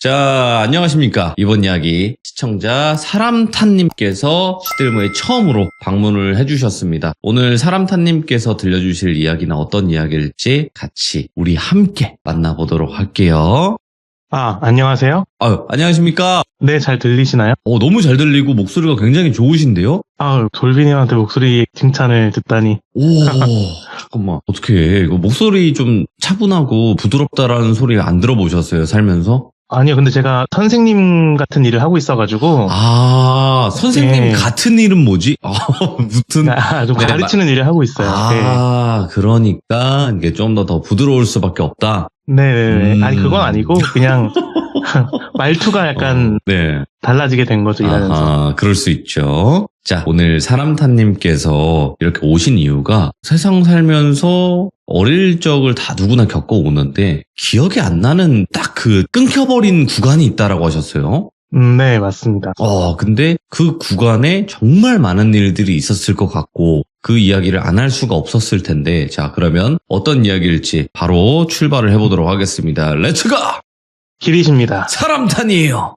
자, 안녕하십니까. 이번 이야기 시청자 사람탄님께서 시들모에 처음으로 방문을 해주셨습니다. 오늘 사람탄님께서 들려주실 이야기는 어떤 이야기일지 같이 우리 함께 만나보도록 할게요. 안녕하세요. 안녕하십니까. 네, 잘 들리시나요? 너무 잘 들리고 목소리가 굉장히 좋으신데요? 돌비님한테 목소리 칭찬을 듣다니. 오, 잠깐만. 어떻게 해. 이거 목소리 좀 차분하고 부드럽다라는 소리 안 들어보셨어요, 살면서? 아니요, 근데 제가 선생님 같은 일을 하고 있어가지고. 선생님 네. 같은 일은 뭐지? 무튼. 좀 네, 가르치는 일을 하고 있어요. 네. 그러니까 이게 좀 더 부드러울 수밖에 없다. 네네네. 아니, 그건 아니고, 그냥 말투가 약간 네. 달라지게 된 거죠, 일하면서. 그럴 수 있죠. 자, 오늘 사람탄님께서 이렇게 오신 이유가 세상 살면서 어릴 적을 다 누구나 겪어오는데 기억이 안 나는 딱 그 끊겨버린 구간이 있다라고 하셨어요. 네, 맞습니다. 근데 그 구간에 정말 많은 일들이 있었을 것 같고 그 이야기를 안 할 수가 없었을 텐데, 자, 그러면 어떤 이야기일지 바로 출발을 해보도록 하겠습니다. 렛츠고! 길이십니다. 사람탄이에요.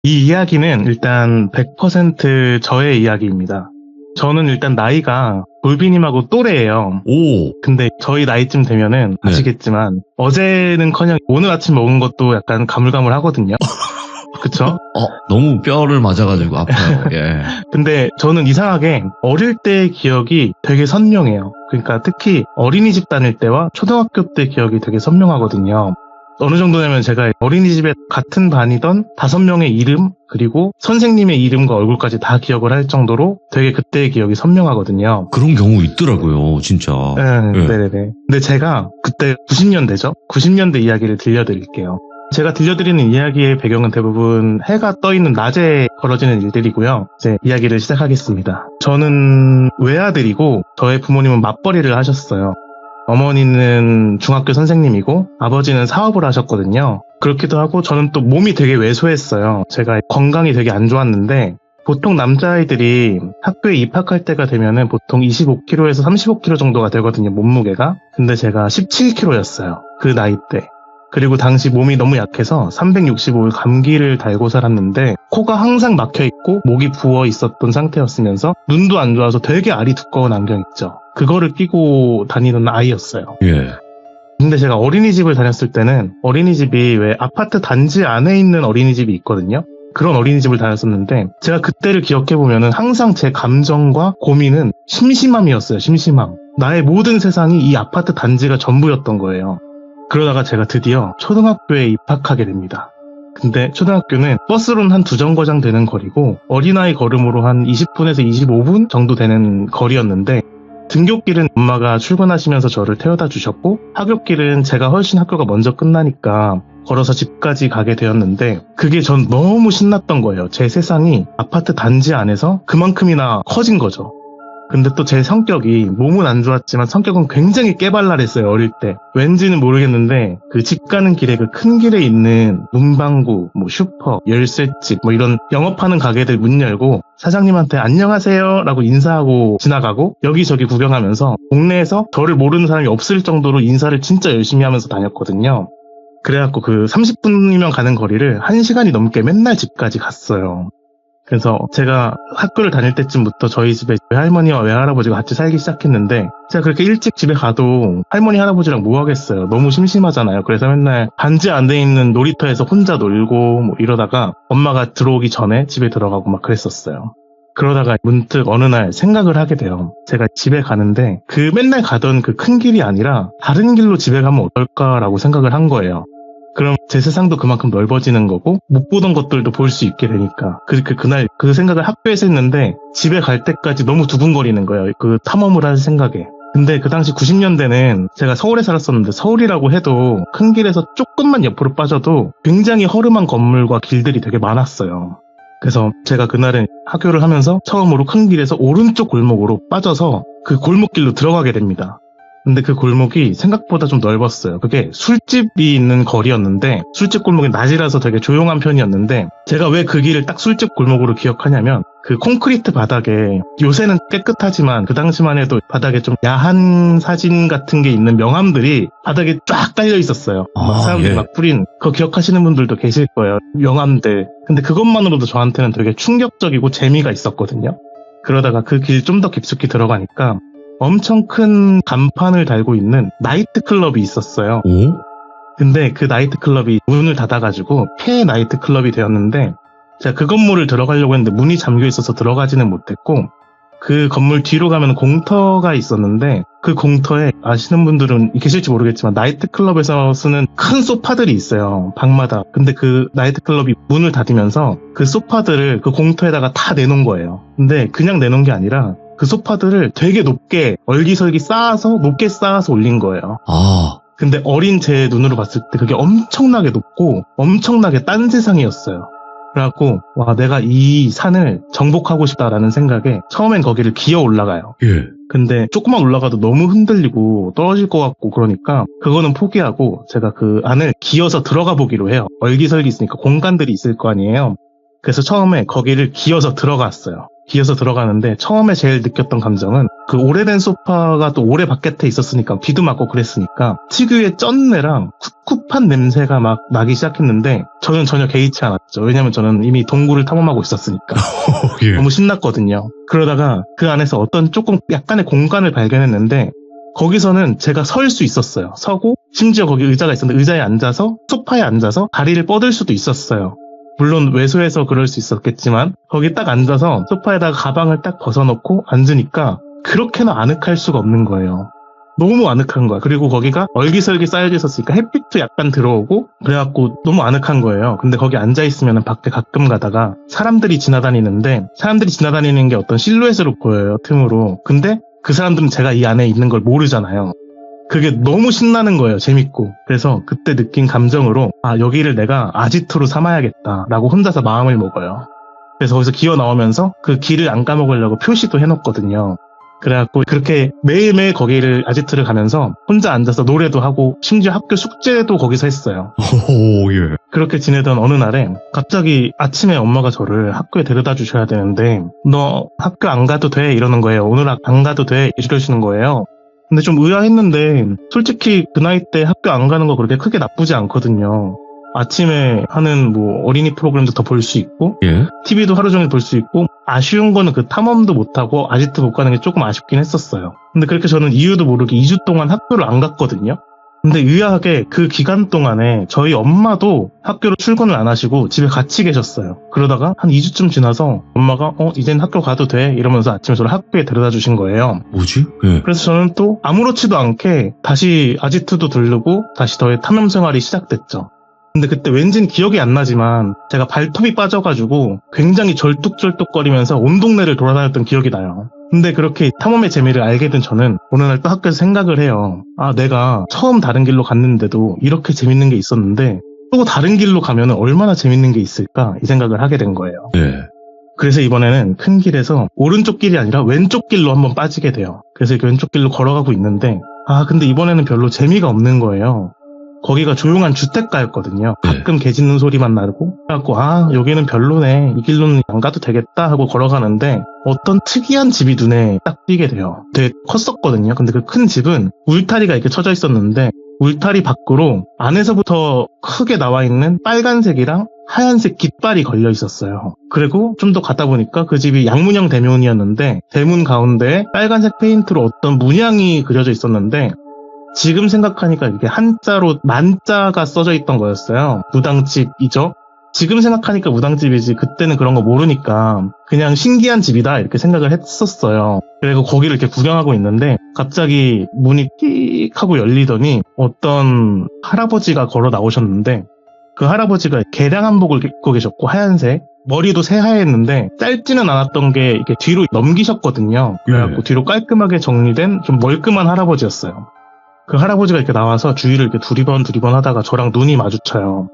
이 이야기는 일단 100% 저의 이야기입니다. 저는 일단 나이가 돌비님하고 또래예요. 오. 근데 저희 나이쯤 되면은 네. 아시겠지만 어제는커녕 오늘 아침 먹은 것도 약간 가물가물하거든요. 그쵸? 너무 뼈를 맞아가지고 아파요. 예. 근데 저는 이상하게 어릴 때의 기억이 되게 선명해요. 그러니까 특히 어린이집 다닐 때와 초등학교 때 기억이 되게 선명하거든요. 어느 정도냐면 제가 어린이집에 같은 반이던 5명의 이름, 그리고 선생님의 이름과 얼굴까지 다 기억을 할 정도로 되게 그때의 기억이 선명하거든요. 그런 경우 있더라고요, 진짜. 네. 네네네. 근데 제가 그때 90년대죠? 90년대 이야기를 들려드릴게요. 제가 들려드리는 이야기의 배경은 대부분 해가 떠있는 낮에 벌어지는 일들이고요. 이제 이야기를 시작하겠습니다. 저는 외아들이고 저의 부모님은 맞벌이를 하셨어요. 어머니는 중학교 선생님이고 아버지는 사업을 하셨거든요. 그렇기도 하고 저는 또 몸이 되게 왜소했어요. 제가 건강이 되게 안 좋았는데 보통 남자아이들이 학교에 입학할 때가 되면은 보통 25kg에서 35kg 정도가 되거든요, 몸무게가. 근데 제가 17kg였어요. 그 나이 때. 그리고 당시 몸이 너무 약해서 365일 감기를 달고 살았는데 코가 항상 막혀있고 목이 부어 있었던 상태였으면서 눈도 안 좋아서 되게 알이 두꺼운 안경 있죠. 그거를 끼고 다니는 아이였어요. 예. 근데 제가 어린이집을 다녔을 때는 어린이집이 왜 아파트 단지 안에 있는 어린이집이 있거든요. 그런 어린이집을 다녔었는데 제가 그때를 기억해보면 항상 제 감정과 고민은 심심함이었어요. 심심함. 나의 모든 세상이 이 아파트 단지가 전부였던 거예요. 그러다가 제가 드디어 초등학교에 입학하게 됩니다. 근데 초등학교는 버스로는 한 2정거장 되는 거리고 어린아이 걸음으로 한 20분에서 25분 정도 되는 거리였는데 등굣길은 엄마가 출근하시면서 저를 태워다 주셨고 하굣길은 제가 훨씬 학교가 먼저 끝나니까 걸어서 집까지 가게 되었는데 그게 전 너무 신났던 거예요. 제 세상이 아파트 단지 안에서 그만큼이나 커진 거죠. 근데 또 제 성격이 몸은 안 좋았지만 성격은 굉장히 깨발랄했어요. 어릴 때. 왠지는 모르겠는데 그 집 가는 길에 그 큰 길에 있는 문방구, 슈퍼, 열쇠집 이런 영업하는 가게들 문 열고 사장님한테 안녕하세요 라고 인사하고 지나가고 여기저기 구경하면서 동네에서 저를 모르는 사람이 없을 정도로 인사를 진짜 열심히 하면서 다녔거든요. 그래갖고 그 30분이면 가는 거리를 1시간이 넘게 맨날 집까지 갔어요. 그래서 제가 학교를 다닐 때쯤부터 저희 집에 외할머니와 외할아버지가 같이 살기 시작했는데 제가 그렇게 일찍 집에 가도 할머니 할아버지랑 뭐 하겠어요. 너무 심심하잖아요. 그래서 맨날 단지 안에 있는 놀이터에서 혼자 놀고 이러다가 엄마가 들어오기 전에 집에 들어가고 막 그랬었어요. 그러다가 문득 어느 날 생각을 하게 돼요. 제가 집에 가는데 그 맨날 가던 그 큰 길이 아니라 다른 길로 집에 가면 어떨까라고 생각을 한 거예요. 그럼 제 세상도 그만큼 넓어지는 거고 못 보던 것들도 볼 수 있게 되니까 그렇게 그날 그 생각을 학교에서 했는데 집에 갈 때까지 너무 두근거리는 거예요. 그 탐험을 할 생각에. 근데 그 당시 90년대는 제가 서울에 살았었는데 서울이라고 해도 큰 길에서 조금만 옆으로 빠져도 굉장히 허름한 건물과 길들이 되게 많았어요. 그래서 제가 그날은 학교를 하면서 처음으로 큰 길에서 오른쪽 골목으로 빠져서 그 골목길로 들어가게 됩니다. 근데 그 골목이 생각보다 좀 넓었어요. 그게 술집이 있는 거리였는데 술집 골목이 낮이라서 되게 조용한 편이었는데 제가 왜 그 길을 딱 술집 골목으로 기억하냐면 그 콘크리트 바닥에 요새는 깨끗하지만 그 당시만 해도 바닥에 좀 야한 사진 같은 게 있는 명함들이 바닥에 쫙 깔려 있었어요. 막 사람들이 예. 막 뿌린 그거 기억하시는 분들도 계실 거예요. 명함들. 근데 그것만으로도 저한테는 되게 충격적이고 재미가 있었거든요. 그러다가 그 길 좀 더 깊숙이 들어가니까 엄청 큰 간판을 달고 있는 나이트클럽이 있었어요. 오? 근데 그 나이트클럽이 문을 닫아가지고 폐 나이트클럽이 되었는데 제가 그 건물을 들어가려고 했는데 문이 잠겨 있어서 들어가지는 못했고 그 건물 뒤로 가면 공터가 있었는데 그 공터에 아시는 분들은 계실지 모르겠지만 나이트클럽에서 쓰는 큰 소파들이 있어요. 방마다. 근데 그 나이트클럽이 문을 닫으면서 그 소파들을 그 공터에다가 다 내놓은 거예요. 근데 그냥 내놓은 게 아니라 그 소파들을 되게 높게 얼기설기 높게 쌓아서 올린 거예요. 아, 근데 어린 제 눈으로 봤을 때 그게 엄청나게 높고 엄청나게 딴 세상이었어요. 그래갖고 와 내가 이 산을 정복하고 싶다라는 생각에 처음엔 거기를 기어 올라가요. 예. 근데 조금만 올라가도 너무 흔들리고 떨어질 것 같고 그러니까 그거는 포기하고 제가 그 안을 기어서 들어가 보기로 해요. 얼기설기 있으니까 공간들이 있을 거 아니에요. 그래서 처음에 거기를 기어서 들어갔어요. 기어서 들어가는데 처음에 제일 느꼈던 감정은 그 오래된 소파가 또 오래 바깥에 있었으니까 비도 맞고 그랬으니까 특유의 쩐내랑 꿉꿉한 냄새가 막 나기 시작했는데 저는 전혀 개의치 않았죠. 왜냐면 저는 이미 동굴을 탐험하고 있었으니까. 예. 너무 신났거든요. 그러다가 그 안에서 어떤 조금 약간의 공간을 발견했는데 거기서는 제가 설 수 있었어요. 서고 심지어 거기 의자가 있었는데 의자에 앉아서 소파에 앉아서 다리를 뻗을 수도 있었어요. 물론 왜소해서 그럴 수 있었겠지만 거기 딱 앉아서 소파에다가 가방을 딱 벗어놓고 앉으니까 그렇게나 아늑할 수가 없는 거예요. 너무 아늑한 거야. 그리고 거기가 얼기설기 쌓여져 있었으니까 햇빛도 약간 들어오고 그래갖고 너무 아늑한 거예요. 근데 거기 앉아있으면 밖에 가끔 가다가 사람들이 지나다니는데 사람들이 지나다니는 게 어떤 실루엣으로 보여요. 틈으로. 근데 그 사람들은 제가 이 안에 있는 걸 모르잖아요. 그게 너무 신나는 거예요. 재밌고. 그래서 그때 느낀 감정으로 아 여기를 내가 아지트로 삼아야겠다라고 혼자서 마음을 먹어요. 그래서 거기서 기어 나오면서 그 길을 안 까먹으려고 표시도 해놓거든요. 그래갖고 그렇게 매일매일 거기를 아지트를 가면서 혼자 앉아서 노래도 하고 심지어 학교 숙제도 거기서 했어요. 오, 예. 그렇게 지내던 어느 날에 갑자기 아침에 엄마가 저를 학교에 데려다 주셔야 되는데 너 학교 안 가도 돼 이러는 거예요. 오늘 안 가도 돼 이러시는 거예요. 근데 좀 의아했는데 솔직히 그 나이 때 학교 안 가는 거 그렇게 크게 나쁘지 않거든요. 아침에 하는 뭐 어린이 프로그램도 더 볼 수 있고 예. TV도 하루 종일 볼 수 있고 아쉬운 거는 그 탐험도 못하고 아지트 못 가는 게 조금 아쉽긴 했었어요. 근데 그렇게 저는 이유도 모르게 2주 동안 학교를 안 갔거든요. 근데 의아하게 그 기간 동안에 저희 엄마도 학교로 출근을 안 하시고 집에 같이 계셨어요. 그러다가 한 2주쯤 지나서 엄마가 이젠 학교 가도 돼 이러면서 아침에 저를 학교에 데려다 주신 거예요. 뭐지? 예. 그래서 저는 또 아무렇지도 않게 다시 아지트도 들르고 다시 저의 탐험 생활이 시작됐죠. 근데 그때 왠진 기억이 안 나지만 제가 발톱이 빠져가지고 굉장히 절뚝절뚝거리면서 온 동네를 돌아다녔던 기억이 나요. 근데 그렇게 탐험의 재미를 알게 된 저는 어느 날 또 학교에서 생각을 해요. 아, 내가 처음 다른 길로 갔는데도 이렇게 재밌는 게 있었는데 또 다른 길로 가면 얼마나 재밌는 게 있을까 이 생각을 하게 된 거예요. 예. 그래서 이번에는 큰 길에서 오른쪽 길이 아니라 왼쪽 길로 한번 빠지게 돼요. 그래서 이렇게 왼쪽 길로 걸어가고 있는데 근데 이번에는 별로 재미가 없는 거예요. 거기가 조용한 주택가였거든요. 가끔 개 짖는 소리만 나고 그래갖고 여기는 별로네 이 길로는 안 가도 되겠다 하고 걸어가는데 어떤 특이한 집이 눈에 딱 띄게 돼요. 되게 컸었거든요. 근데 그 큰 집은 울타리가 이렇게 쳐져 있었는데 울타리 밖으로 안에서부터 크게 나와 있는 빨간색이랑 하얀색 깃발이 걸려 있었어요. 그리고 좀 더 가다 보니까 그 집이 양문형 대문이었는데 대문 가운데에 빨간색 페인트로 어떤 문양이 그려져 있었는데 지금 생각하니까 이게 한자로 만자가 써져 있던 거였어요. 무당집이죠. 지금 생각하니까 무당집이지 그때는 그런 거 모르니까 그냥 신기한 집이다 이렇게 생각을 했었어요. 그리고 거기를 이렇게 구경하고 있는데 갑자기 문이 띡 하고 열리더니 어떤 할아버지가 걸어 나오셨는데 그 할아버지가 개량 한복을 입고 계셨고 하얀색 머리도 새하였는데 짧지는 않았던 게 이렇게 뒤로 넘기셨거든요. 그래갖고 뒤로 깔끔하게 정리된 좀 멀끔한 할아버지였어요. 그 할아버지가 이렇게 나와서 주위를 이렇게 두리번 하다가 저랑 눈이 마주쳐요.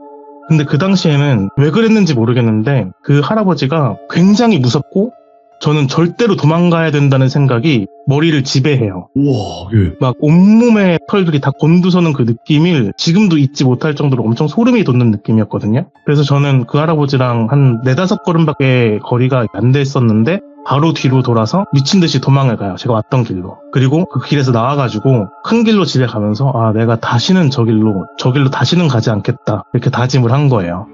근데 그 당시에는 왜 그랬는지 모르겠는데 그 할아버지가 굉장히 무섭고 저는 절대로 도망가야 된다는 생각이 머리를 지배해요. 우와, 예. 막 온몸의 털들이 다 곤두서는 그 느낌을 지금도 잊지 못할 정도로 엄청 소름이 돋는 느낌이었거든요. 그래서 저는 그 할아버지랑 한 4-5걸음밖에 거리가 안 됐었는데 바로 뒤로 돌아서 미친 듯이 도망을 가요. 제가 왔던 길로. 그리고 그 길에서 나와가지고 큰 길로 집에 가면서 내가 다시는 저 길로 다시는 가지 않겠다. 이렇게 다짐을 한 거예요.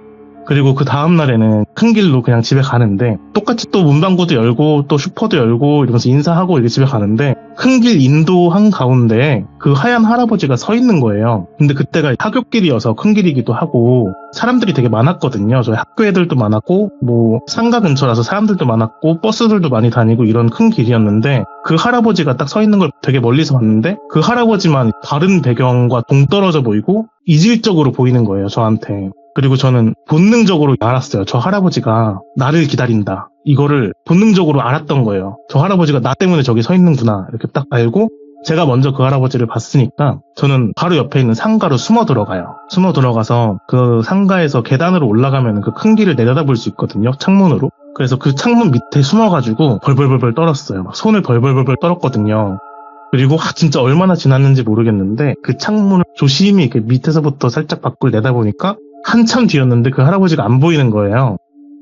그리고 그 다음날에는 큰 길로 그냥 집에 가는데 똑같이 또 문방구도 열고 또 슈퍼도 열고 이러면서 인사하고 이렇게 집에 가는데 큰 길 인도한 가운데 그 하얀 할아버지가 서 있는 거예요. 근데 그때가 하굣길이어서 큰 길이기도 하고 사람들이 되게 많았거든요. 저희 학교 애들도 많았고 뭐 상가 근처라서 사람들도 많았고 버스들도 많이 다니고 이런 큰 길이었는데 그 할아버지가 딱 서 있는 걸 되게 멀리서 봤는데 그 할아버지만 다른 배경과 동떨어져 보이고 이질적으로 보이는 거예요, 저한테. 그리고 저는 본능적으로 알았어요. 저 할아버지가 나를 기다린다. 이거를 본능적으로 알았던 거예요. 저 할아버지가 나 때문에 저기 서 있는구나. 이렇게 딱 알고 제가 먼저 그 할아버지를 봤으니까 저는 바로 옆에 있는 상가로 숨어 들어가요. 숨어 들어가서 그 상가에서 계단으로 올라가면 그 큰 길을 내려다볼 수 있거든요. 창문으로. 그래서 그 창문 밑에 숨어가지고 벌벌벌벌 떨었어요. 막 손을 벌벌벌벌 떨었거든요. 그리고 진짜 얼마나 지났는지 모르겠는데 그 창문을 조심히 이렇게 밑에서부터 살짝 밖을 내다보니까 한참 뒤였는데 그 할아버지가 안 보이는 거예요.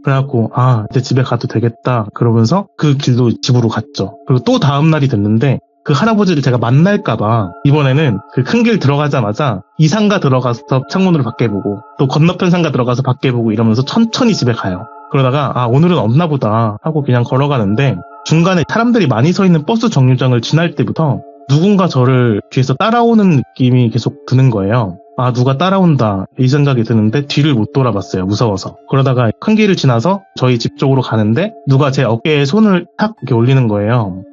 그래갖고 이제 집에 가도 되겠다 그러면서 그 길로 집으로 갔죠. 그리고 또 다음 날이 됐는데 그 할아버지를 제가 만날까봐 이번에는 그 큰 길 들어가자마자 이 상가 들어가서 창문으로 밖에 보고 또 건너편 상가 들어가서 밖에 보고 이러면서 천천히 집에 가요. 그러다가 오늘은 없나 보다 하고 그냥 걸어가는데 중간에 사람들이 많이 서 있는 버스 정류장을 지날 때부터 누군가 저를 뒤에서 따라오는 느낌이 계속 드는 거예요. 누가 따라온다 이 생각이 드는데 뒤를 못 돌아봤어요. 무서워서. 그러다가 큰 길을 지나서 저희 집 쪽으로 가는데 누가 제 어깨에 손을 탁 이렇게 올리는 거예요.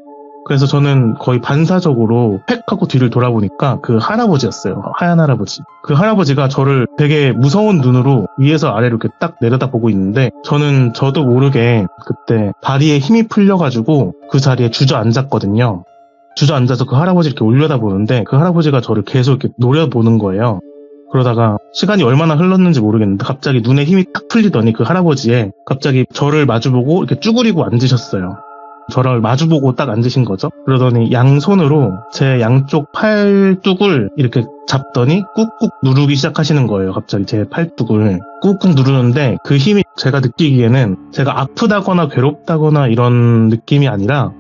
그래서 저는 거의 반사적으로 팩 하고 뒤를 돌아보니까 그 할아버지였어요. 하얀 할아버지. 그 할아버지가 저를 되게 무서운 눈으로 위에서 아래로 이렇게 딱 내려다보고 있는데 저도 모르게 그때 다리에 힘이 풀려가지고 그 자리에 주저앉았거든요. 주저앉아서 그 할아버지 이렇게 올려다보는데 그 할아버지가 저를 계속 이렇게 노려보는 거예요. 그러다가 시간이 얼마나 흘렀는지 모르겠는데 갑자기 눈에 힘이 딱 풀리더니 그 할아버지에 갑자기 저를 마주보고 이렇게 쭈그리고 앉으셨어요. 저를 마주보고 딱 앉으신 거죠. 그러더니 양손으로 제 양쪽 팔뚝을 이렇게 잡더니 꾹꾹 누르기 시작하시는 거예요. 갑자기 제 팔뚝을 꾹꾹 누르는데 그 힘이 제가 느끼기에는 제가 아프다거나 괴롭다거나 이런 느낌이 아니라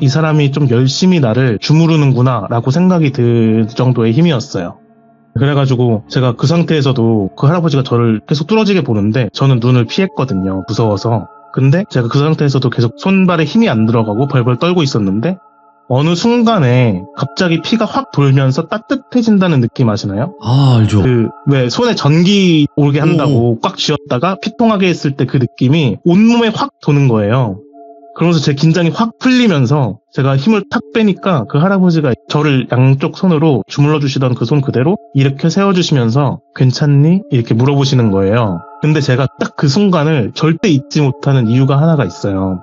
이 사람이 좀 열심히 나를 주무르는구나 라고 생각이 들 정도의 힘이었어요. 그래가지고 제가 그 상태에서도 그 할아버지가 저를 계속 뚫어지게 보는데 저는 눈을 피했거든요. 무서워서. 근데 제가 그 상태에서도 계속 손발에 힘이 안 들어가고 벌벌 떨고 있었는데 어느 순간에 갑자기 피가 확 돌면서 따뜻해진다는 느낌 아시나요? 알죠. 왜 손에 전기 오게 한다고 꽉 쥐었다가 피통하게 했을 때 그 느낌이 온몸에 확 도는 거예요. 그러면서 제 긴장이 확 풀리면서 제가 힘을 탁 빼니까 그 할아버지가 저를 양쪽 손으로 주물러 주시던 그 손 그대로 이렇게 세워주시면서 괜찮니? 이렇게 물어보시는 거예요. 근데 제가 딱 그 순간을 절대 잊지 못하는 이유가 하나가 있어요.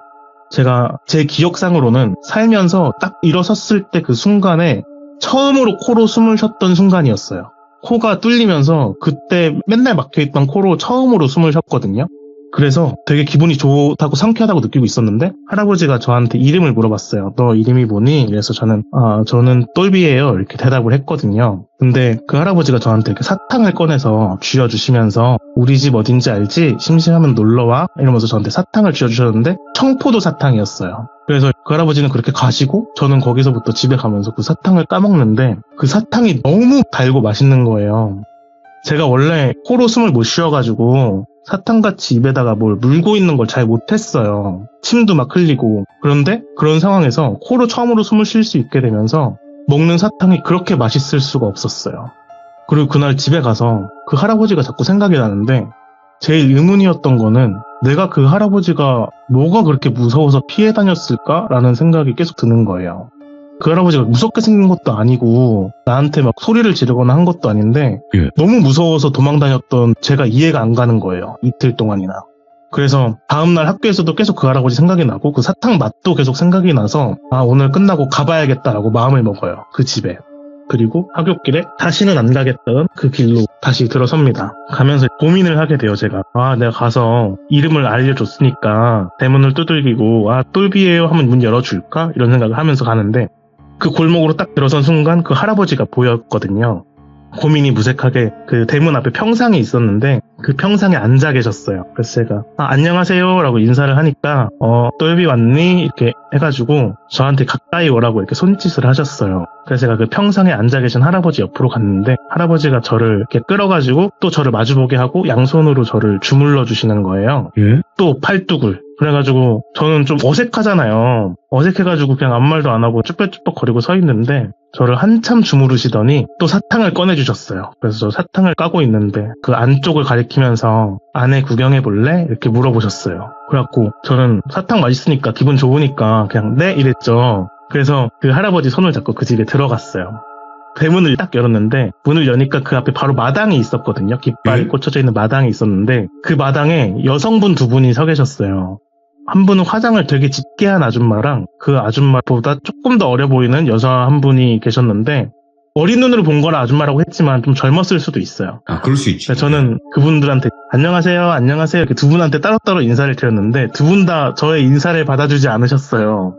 제가 제 기억상으로는 살면서 딱 일어섰을 때 그 순간에 처음으로 코로 숨을 쉬었던 순간이었어요. 코가 뚫리면서 그때 맨날 막혀있던 코로 처음으로 숨을 쉬었거든요. 그래서 되게 기분이 좋다고 상쾌하다고 느끼고 있었는데 할아버지가 저한테 이름을 물어봤어요. 너 이름이 뭐니? 그래서 저는 똘비예요. 이렇게 대답을 했거든요. 근데 그 할아버지가 저한테 이렇게 사탕을 꺼내서 쥐어주시면서 우리 집 어딘지 알지? 심심하면 놀러와? 이러면서 저한테 사탕을 쥐어주셨는데 청포도 사탕이었어요. 그래서 그 할아버지는 그렇게 가시고 저는 거기서부터 집에 가면서 그 사탕을 까먹는데 그 사탕이 너무 달고 맛있는 거예요. 제가 원래 코로 숨을 못 쉬어가지고 사탕같이 입에다가 뭘 물고 있는 걸 잘 못했어요. 침도 막 흘리고. 그런데 그런 상황에서 코로 처음으로 숨을 쉴 수 있게 되면서 먹는 사탕이 그렇게 맛있을 수가 없었어요. 그리고 그날 집에 가서 그 할아버지가 자꾸 생각이 나는데 제일 의문이었던 거는 내가 그 할아버지가 뭐가 그렇게 무서워서 피해 다녔을까라는 생각이 계속 드는 거예요. 그 할아버지가 무섭게 생긴 것도 아니고 나한테 막 소리를 지르거나 한 것도 아닌데 너무 무서워서 도망다녔던 제가 이해가 안 가는 거예요. 이틀 동안이나. 그래서 다음날 학교에서도 계속 그 할아버지 생각이 나고 그 사탕 맛도 계속 생각이 나서 오늘 끝나고 가봐야겠다라고 마음을 먹어요. 그 집에. 그리고 하굣길에 다시는 안 가겠다던 그 길로 다시 들어섭니다. 가면서 고민을 하게 돼요, 제가. 내가 가서 이름을 알려줬으니까 대문을 두들기고 똘비예요 하면 문 열어줄까? 이런 생각을 하면서 가는데 그 골목으로 딱 들어선 순간 그 할아버지가 보였거든요. 고민이 무색하게 그 대문 앞에 평상이 있었는데 그 평상에 앉아 계셨어요. 그래서 제가 안녕하세요 라고 인사를 하니까 똘비 왔니? 이렇게 해가지고 저한테 가까이 오라고 이렇게 손짓을 하셨어요. 그래서 제가 그 평상에 앉아 계신 할아버지 옆으로 갔는데 할아버지가 저를 이렇게 끌어가지고 또 저를 마주보게 하고 양손으로 저를 주물러 주시는 거예요. 예? 또 팔뚝을. 그래가지고 저는 좀 어색하잖아요. 어색해가지고 그냥 아무 말도 안 하고 쭈뼛쭈뼛 거리고 서 있는데 저를 한참 주무르시더니 또 사탕을 꺼내주셨어요. 그래서 저 사탕을 까고 있는데 그 안쪽을 가리키면서 안에 구경해볼래? 이렇게 물어보셨어요. 그래갖고 저는 사탕 맛있으니까 기분 좋으니까 그냥 네? 이랬죠. 그래서 그 할아버지 손을 잡고 그 집에 들어갔어요. 대문을 딱 열었는데 문을 여니까 그 앞에 바로 마당이 있었거든요. 깃발이 꽂혀져 있는 마당이 있었는데 그 마당에 여성분 두 분이 서 계셨어요. 한 분은 화장을 되게 짙게 한 아줌마랑 그 아줌마보다 조금 더 어려 보이는 여자 한 분이 계셨는데 어린 눈으로 본 거라 아줌마라고 했지만 좀 젊었을 수도 있어요. 그럴 수 있지. 저는 그분들한테 안녕하세요 이렇게 두 분한테 따로따로 인사를 드렸는데 두 분 다 저의 인사를 받아주지 않으셨어요.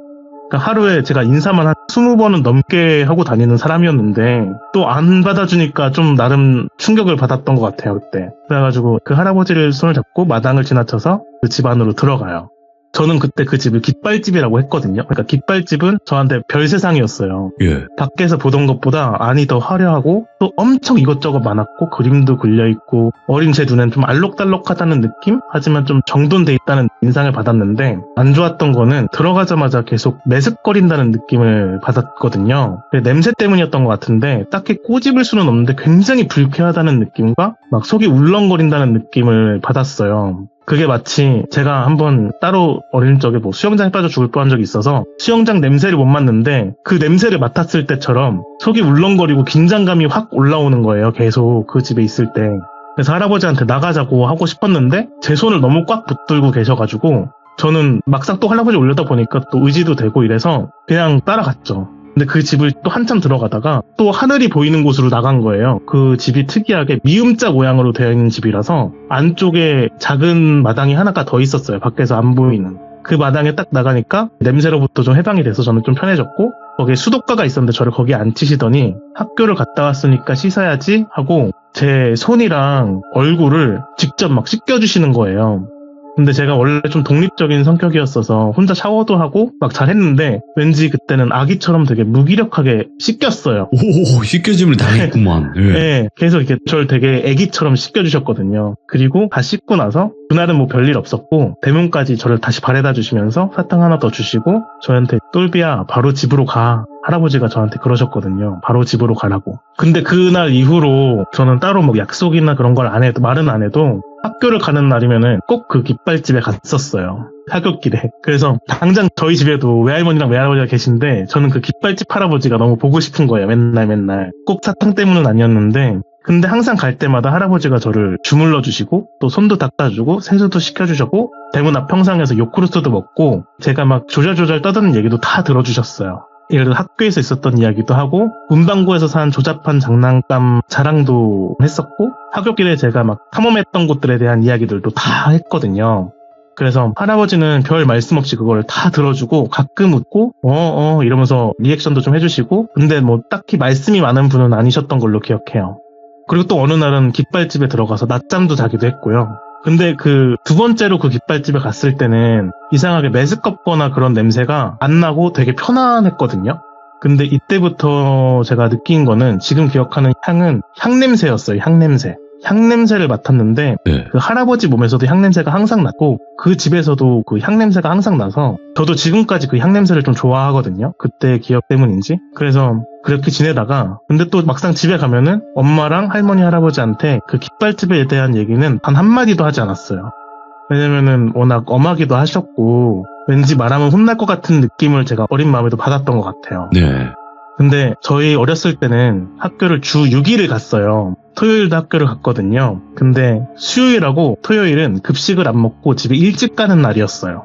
그러니까 하루에 제가 인사만 한 20번은 넘게 하고 다니는 사람이었는데 또 안 받아주니까 좀 나름 충격을 받았던 것 같아요, 그때. 그래가지고 그 할아버지를 손을 잡고 마당을 지나쳐서 그 집 안으로 들어가요. 저는 그때 그 집을 깃발집이라고 했거든요. 그러니까 깃발집은 저한테 별세상이었어요. 예. 밖에서 보던 것보다 안이 더 화려하고 또 엄청 이것저것 많았고 그림도 그려있고 어린 제 눈엔 좀 알록달록하다는 느낌? 하지만 좀 정돈돼 있다는 인상을 받았는데 안 좋았던 거는 들어가자마자 계속 메슥거린다는 느낌을 받았거든요. 냄새 때문이었던 것 같은데 딱히 꼬집을 수는 없는데 굉장히 불쾌하다는 느낌과 막 속이 울렁거린다는 느낌을 받았어요. 그게 마치 제가 한번 따로 어린 적에 수영장에 빠져 죽을 뻔한 적이 있어서 수영장 냄새를 못 맡는데 그 냄새를 맡았을 때처럼 속이 울렁거리고 긴장감이 확 올라오는 거예요. 계속 그 집에 있을 때. 그래서 할아버지한테 나가자고 하고 싶었는데 제 손을 너무 꽉 붙들고 계셔가지고 저는 막상 또 할아버지 올려다 보니까 또 의지도 되고 이래서 그냥 따라갔죠. 근데 그 집을 또 한참 들어가다가 또 하늘이 보이는 곳으로 나간 거예요. 그 집이 특이하게 미음자 모양으로 되어 있는 집이라서 안쪽에 작은 마당이 하나가 더 있었어요. 밖에서 안 보이는. 그 마당에 딱 나가니까 냄새로부터 좀 해방이 돼서 저는 좀 편해졌고 거기에 수도가가 있었는데 저를 거기에 앉히시더니 학교를 갔다 왔으니까 씻어야지 하고 제 손이랑 얼굴을 직접 막 씻겨주시는 거예요. 근데 제가 원래 좀 독립적인 성격이었어서 혼자 샤워도 하고 막 잘했는데 왠지 그때는 아기처럼 되게 무기력하게 씻겼어요. 오, 씻겨짐을 당했구만. 예. 네, 계속 이렇게 저를 되게 애기처럼 씻겨주셨거든요. 그리고 다 씻고 나서 그날은 뭐 별일 없었고 대문까지 저를 다시 바래다 주시면서 사탕 하나 더 주시고 저한테 똘비야 바로 집으로 가. 할아버지가 저한테 그러셨거든요. 바로 집으로 가라고. 근데 그날 이후로 저는 따로 뭐 약속이나 그런 걸 안 해도 말은 안 해도 학교를 가는 날이면은 꼭 그 깃발집에 갔었어요. 하굣길에. 그래서 당장 저희 집에도 외할머니랑 외할아버지가 계신데 저는 그 깃발집 할아버지가 너무 보고 싶은 거예요. 맨날. 꼭 사탕 때문은 아니었는데 근데 항상 갈 때마다 할아버지가 저를 주물러 주시고 또 손도 닦아주고 세수도 시켜주셨고 대문 앞 평상에서 요구르트도 먹고 제가 막 조잘조잘 떠드는 얘기도 다 들어주셨어요. 예를 들어 학교에서 있었던 이야기도 하고 문방구에서 산 조잡한 장난감 자랑도 했었고 하굣길에 제가 막 탐험했던 곳들에 대한 이야기들도 다 했거든요. 그래서 할아버지는 별 말씀 없이 그걸 다 들어주고 가끔 웃고 이러면서 리액션도 좀 해주시고 근데 뭐 딱히 말씀이 많은 분은 아니셨던 걸로 기억해요. 그리고 또 어느 날은 깃발집에 들어가서 낮잠도 자기도 했고요. 근데 그 두 번째로 그 깃발집에 갔을 때는 이상하게 메스껍거나 그런 냄새가 안 나고 되게 편안했거든요. 근데 이때부터 제가 느낀 거는 지금 기억하는 향은 향냄새였어요. 향냄새를 맡았는데 네. 그 할아버지 몸에서도 향냄새가 항상 났고 그 집에서도 그 향냄새가 항상 나서 저도 지금까지 그 향냄새를 좀 좋아하거든요. 그때 기억 때문인지. 그래서 그렇게 지내다가 근데 또 막상 집에 가면은 엄마랑 할머니 할아버지한테 그 깃발집에 대한 얘기는 단 한마디도 하지 않았어요. 왜냐면은 워낙 엄하기도 하셨고 왠지 말하면 혼날 것 같은 느낌을 제가 어린 마음에도 받았던 것 같아요. 네. 근데 저희 어렸을 때는 학교를 주 6일을 갔어요. 토요일도 학교를 갔거든요. 근데 수요일하고 토요일은 급식을 안 먹고 집에 일찍 가는 날이었어요.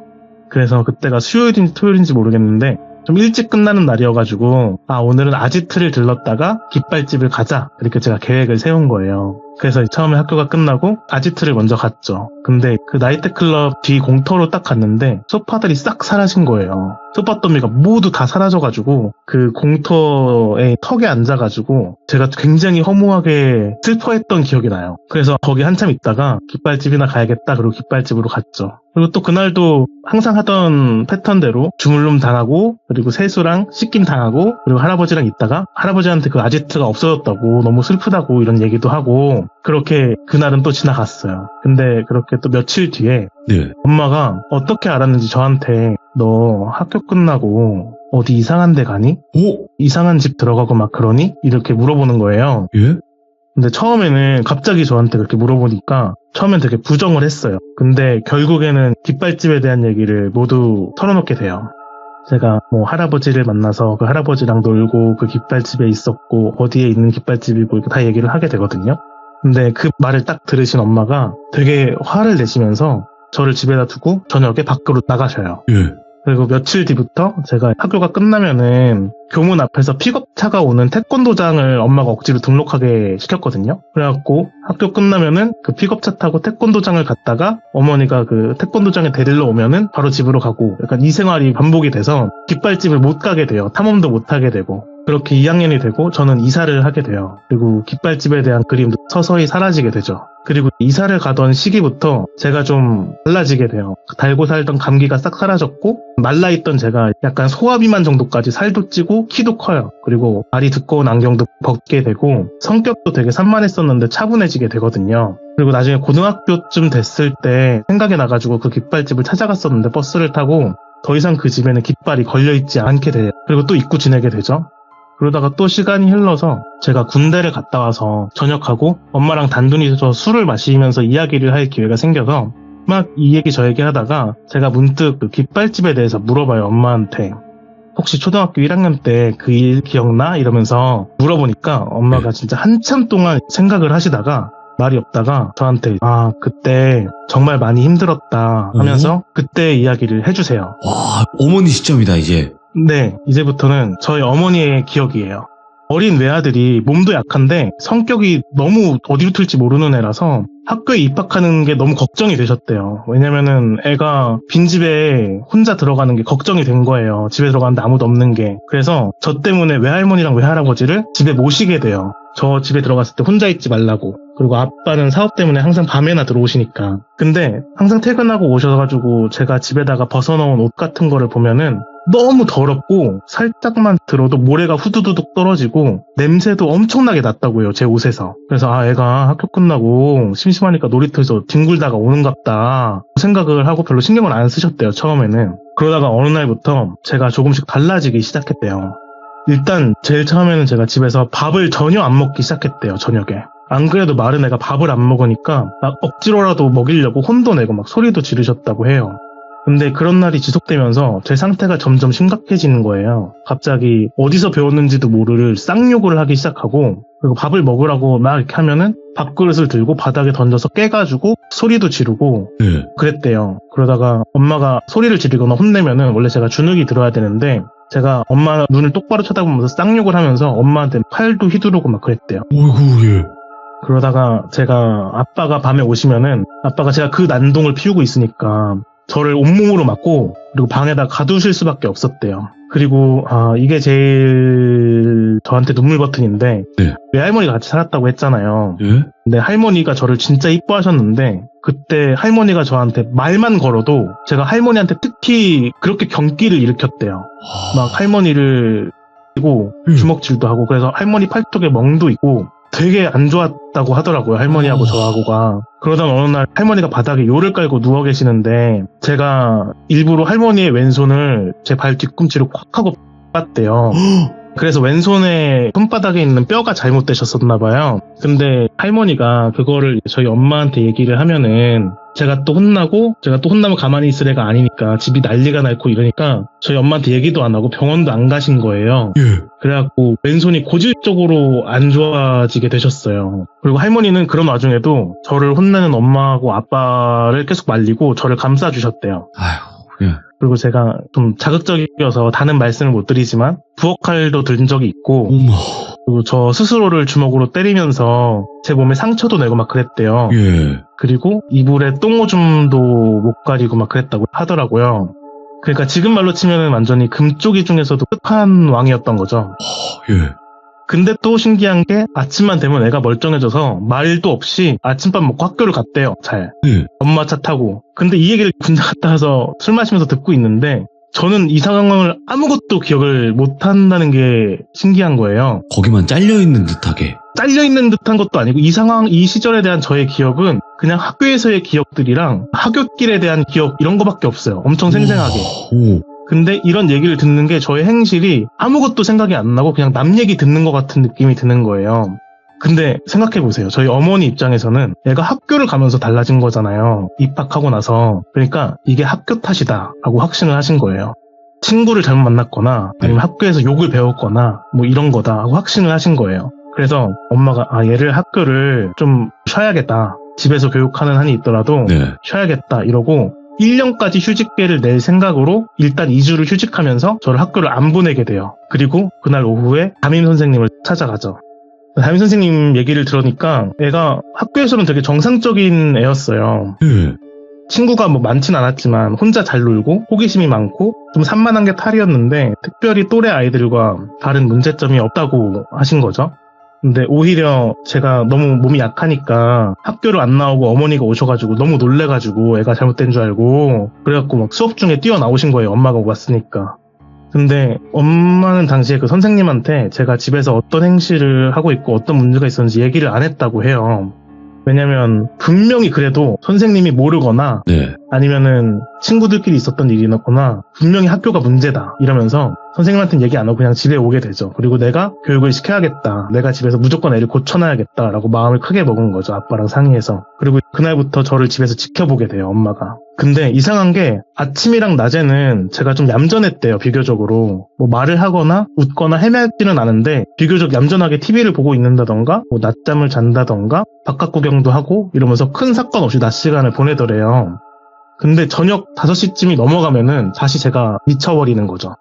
그래서 그때가 수요일인지 토요일인지 모르겠는데 좀 일찍 끝나는 날이어가지고 오늘은 아지트를 들렀다가 깃발집을 가자 이렇게 제가 계획을 세운 거예요. 그래서 처음에 학교가 끝나고 아지트를 먼저 갔죠. 근데 그 나이트클럽 뒤 공터로 딱 갔는데 소파들이 싹 사라진 거예요. 소파 더미가 모두 다 사라져가지고 그 공터에 턱에 앉아가지고 제가 굉장히 허무하게 슬퍼했던 기억이 나요. 그래서 거기 한참 있다가 깃발집이나 가야겠다 그리고 깃발집으로 갔죠. 그리고 또 그날도 항상 하던 패턴대로 주물름 당하고 그리고 세수랑 씻김 당하고 그리고 할아버지랑 있다가 할아버지한테 그 아지트가 없어졌다고 너무 슬프다고 이런 얘기도 하고 그렇게 그날은 또 지나갔어요. 근데 그렇게 또 며칠 뒤에 네. 엄마가 어떻게 알았는지 저한테 너 학교 끝나고 어디 이상한 데 가니? 오? 이상한 집 들어가고 막 그러니? 이렇게 물어보는 거예요. 예? 근데 처음에는 갑자기 저한테 그렇게 물어보니까 처음엔 되게 부정을 했어요. 근데 결국에는 깃발집에 대한 얘기를 모두 털어놓게 돼요. 제가 할아버지를 만나서 그 할아버지랑 놀고 그 깃발집에 있었고 어디에 있는 깃발집이고 다 얘기를 하게 되거든요. 근데 그 말을 딱 들으신 엄마가 되게 화를 내시면서 저를 집에다 두고 저녁에 밖으로 나가셔요. 예. 그리고 며칠 뒤부터 제가 학교가 끝나면은 교문 앞에서 픽업차가 오는 태권도장을 엄마가 억지로 등록하게 시켰거든요. 그래갖고 학교 끝나면은 그 픽업차 타고 태권도장을 갔다가 어머니가 그 태권도장에 데리러 오면은 바로 집으로 가고 약간 이 생활이 반복이 돼서 깃발집을 못 가게 돼요. 탐험도 못 하게 되고. 그렇게 2학년이 되고 저는 이사를 하게 돼요. 그리고 깃발집에 대한 그림도 서서히 사라지게 되죠. 그리고 이사를 가던 시기부터 제가 좀 달라지게 돼요. 달고 살던 감기가 싹 사라졌고 말라있던 제가 약간 소화비만 정도까지 살도 찌고 키도 커요. 그리고 발이 두꺼운 안경도 벗게 되고 성격도 되게 산만했었는데 차분해지게 되거든요. 그리고 나중에 고등학교쯤 됐을 때 생각이 나가지고 그 깃발집을 찾아갔었는데 버스를 타고 더 이상 그 집에는 깃발이 걸려있지 않게 돼요. 그리고 또 잊고 지내게 되죠. 그러다가 또 시간이 흘러서 제가 군대를 갔다 와서 전역하고 엄마랑 단둘이서 술을 마시면서 이야기를 할 기회가 생겨서 막 이 얘기 저 얘기 하다가 제가 문득 그 깃발집에 대해서 물어봐요, 엄마한테. 혹시 초등학교 1학년 때 그 일 기억나? 이러면서 물어보니까 엄마가 진짜 한참 동안 생각을 하시다가 말이 없다가 저한테 그때 정말 많이 힘들었다 하면서 그때 이야기를 해주세요. 와, 어머니 시점이다 이제. 네, 이제부터는 저희 어머니의 기억이에요. 어린 외아들이 몸도 약한데 성격이 너무 어디로 튈지 모르는 애라서 학교에 입학하는 게 너무 걱정이 되셨대요. 왜냐면은 애가 빈집에 혼자 들어가는 게 걱정이 된 거예요. 집에 들어가는데 아무도 없는 게. 그래서 저 때문에 외할머니랑 외할아버지를 집에 모시게 돼요. 저 집에 들어갔을 때 혼자 있지 말라고. 그리고 아빠는 사업 때문에 항상 밤에나 들어오시니까. 근데 항상 퇴근하고 오셔가지고 제가 집에다가 벗어놓은 옷 같은 거를 보면은 너무 더럽고 살짝만 들어도 모래가 후두두둑 떨어지고 냄새도 엄청나게 났다고요, 제 옷에서. 그래서 애가 학교 끝나고 심심하니까 놀이터에서 뒹굴다가 오는갑다 생각을 하고 별로 신경을 안 쓰셨대요, 처음에는. 그러다가 어느 날부터 제가 조금씩 달라지기 시작했대요. 일단 제일 처음에는 제가 집에서 밥을 전혀 안 먹기 시작했대요, 저녁에. 안 그래도 마른 애가 밥을 안 먹으니까 막 억지로라도 먹이려고 혼도 내고 막 소리도 지르셨다고 해요. 근데 그런 날이 지속되면서 제 상태가 점점 심각해지는 거예요. 갑자기 어디서 배웠는지도 모를 쌍욕을 하기 시작하고 그리고 밥을 먹으라고 막 이렇게 하면은 밥그릇을 들고 바닥에 던져서 깨가지고 소리도 지르고 그랬대요. 그러다가 엄마가 소리를 지르거나 혼내면은 원래 제가 주눅이 들어야 되는데 제가 엄마 눈을 똑바로 쳐다보면서 쌍욕을 하면서 엄마한테 팔도 휘두르고 막 그랬대요. 어이구, 예. 그러다가 제가 아빠가 밤에 오시면은 아빠가 제가 그 난동을 피우고 있으니까 저를 온몸으로 맞고 그리고 방에다 가두실 수밖에 없었대요. 그리고 이게 제일 저한테 눈물 버튼인데 외할머니가 같이 살았다고 했잖아요. 근데 할머니가 저를 진짜 이뻐하셨는데 그때 할머니가 저한테 말만 걸어도 제가 할머니한테 특히 그렇게 경기를 일으켰대요. 막 할머니를 고 주먹질도 하고 그래서 할머니 팔뚝에 멍도 있고 되게 안 좋았다고 하더라고요, 할머니하고 저하고가. 그러다가 어느 날 할머니가 바닥에 요를 깔고 누워 계시는데 제가 일부러 할머니의 왼손을 제 발 뒤꿈치로 콱 하고 빻대요. 그래서 왼손에 손바닥에 있는 뼈가 잘못되셨었나 봐요. 근데 할머니가 그거를 저희 엄마한테 얘기를 하면은 제가 또 혼나면 가만히 있을 애가 아니니까 집이 난리가 날고 이러니까 저희 엄마한테 얘기도 안 하고 병원도 안 가신 거예요. 그래갖고 왼손이 고질적으로 안 좋아지게 되셨어요. 그리고 할머니는 그런 와중에도 저를 혼내는 엄마하고 아빠를 계속 말리고 저를 감싸주셨대요. 아휴, 예. 그리고 제가 좀 자극적이어서 다는 말씀을 못 드리지만 부엌칼도 든 적이 있고 어머. 그리고 저 스스로를 주먹으로 때리면서 제 몸에 상처도 내고 막 그랬대요. 예. 그리고 이불에 똥오줌도 못 가리고 막 그랬다고 하더라고요. 그러니까 지금 말로 치면은 완전히 금쪽이 중에서도 끝판왕이었던 거죠. 예. 근데 또 신기한 게 아침만 되면 애가 멀쩡해져서 말도 없이 아침밥 먹고 학교를 갔대요. 잘. 예. 엄마 차 타고. 근데 이 얘기를 군대 갔다 와서 술 마시면서 듣고 있는데 저는 이 상황을 아무것도 기억을 못한다는 게 신기한 거예요. 거기만 잘려있는 듯하게. 잘려있는 듯한 것도 아니고 이 상황, 이 시절에 대한 저의 기억은 그냥 학교에서의 기억들이랑 하굣길에 대한 기억 이런 거밖에 없어요. 엄청 생생하게. 오. 근데 이런 얘기를 듣는 게 저의 행실이 아무것도 생각이 안 나고 그냥 남 얘기 듣는 것 같은 느낌이 드는 거예요. 근데 생각해보세요. 저희 어머니 입장에서는 애가 학교를 가면서 달라진 거잖아요. 입학하고 나서. 그러니까 이게 학교 탓이다 라고 확신을 하신 거예요. 친구를 잘못 만났거나 아니면 학교에서 욕을 배웠거나 뭐 이런 거다 하고 확신을 하신 거예요. 그래서 엄마가 얘를 학교를 좀 쉬어야겠다. 집에서 교육하는 한이 있더라도 네. 쉬어야겠다 이러고 1년까지 휴직계를 낼 생각으로 일단 2주를 휴직하면서 저를 학교를 안 보내게 돼요. 그리고 그날 오후에 담임 선생님을 찾아가죠. 담임 선생님 얘기를 들으니까 애가 학교에서는 되게 정상적인 애였어요. 예. 친구가 뭐 많진 않았지만 혼자 잘 놀고 호기심이 많고 좀 산만한 게 탈이었는데 특별히 또래 아이들과 다른 문제점이 없다고 하신 거죠. 근데 오히려 제가 너무 몸이 약하니까 학교를 안 나오고 어머니가 오셔가지고 너무 놀래가지고 애가 잘못된 줄 알고 그래갖고 막 수업 중에 뛰어나오신 거예요. 엄마가 왔으니까. 근데 엄마는 당시에 그 선생님한테 제가 집에서 어떤 행실을 하고 있고 어떤 문제가 있었는지 얘기를 안 했다고 해요. 왜냐면 분명히 그래도 선생님이 모르거나 네. 아니면은 친구들끼리 있었던 일이거나 분명히 학교가 문제다 이러면서 선생님한테는 얘기 안 하고 그냥 집에 오게 되죠. 그리고 내가 교육을 시켜야겠다. 내가 집에서 무조건 애를 고쳐놔야겠다라고 마음을 크게 먹은 거죠. 아빠랑 상의해서. 그리고 그날부터 저를 집에서 지켜보게 돼요. 엄마가. 근데 이상한 게 아침이랑 낮에는 제가 좀 얌전했대요. 비교적으로. 뭐 말을 하거나 웃거나 헤매지는 않은데 비교적 얌전하게 TV를 보고 있는다던가 뭐 낮잠을 잔다던가 바깥 구경도 하고 이러면서 큰 사건 없이 낮 시간을 보내더래요. 근데 저녁 5시쯤이 넘어가면은 다시 제가 미쳐버리는 거죠.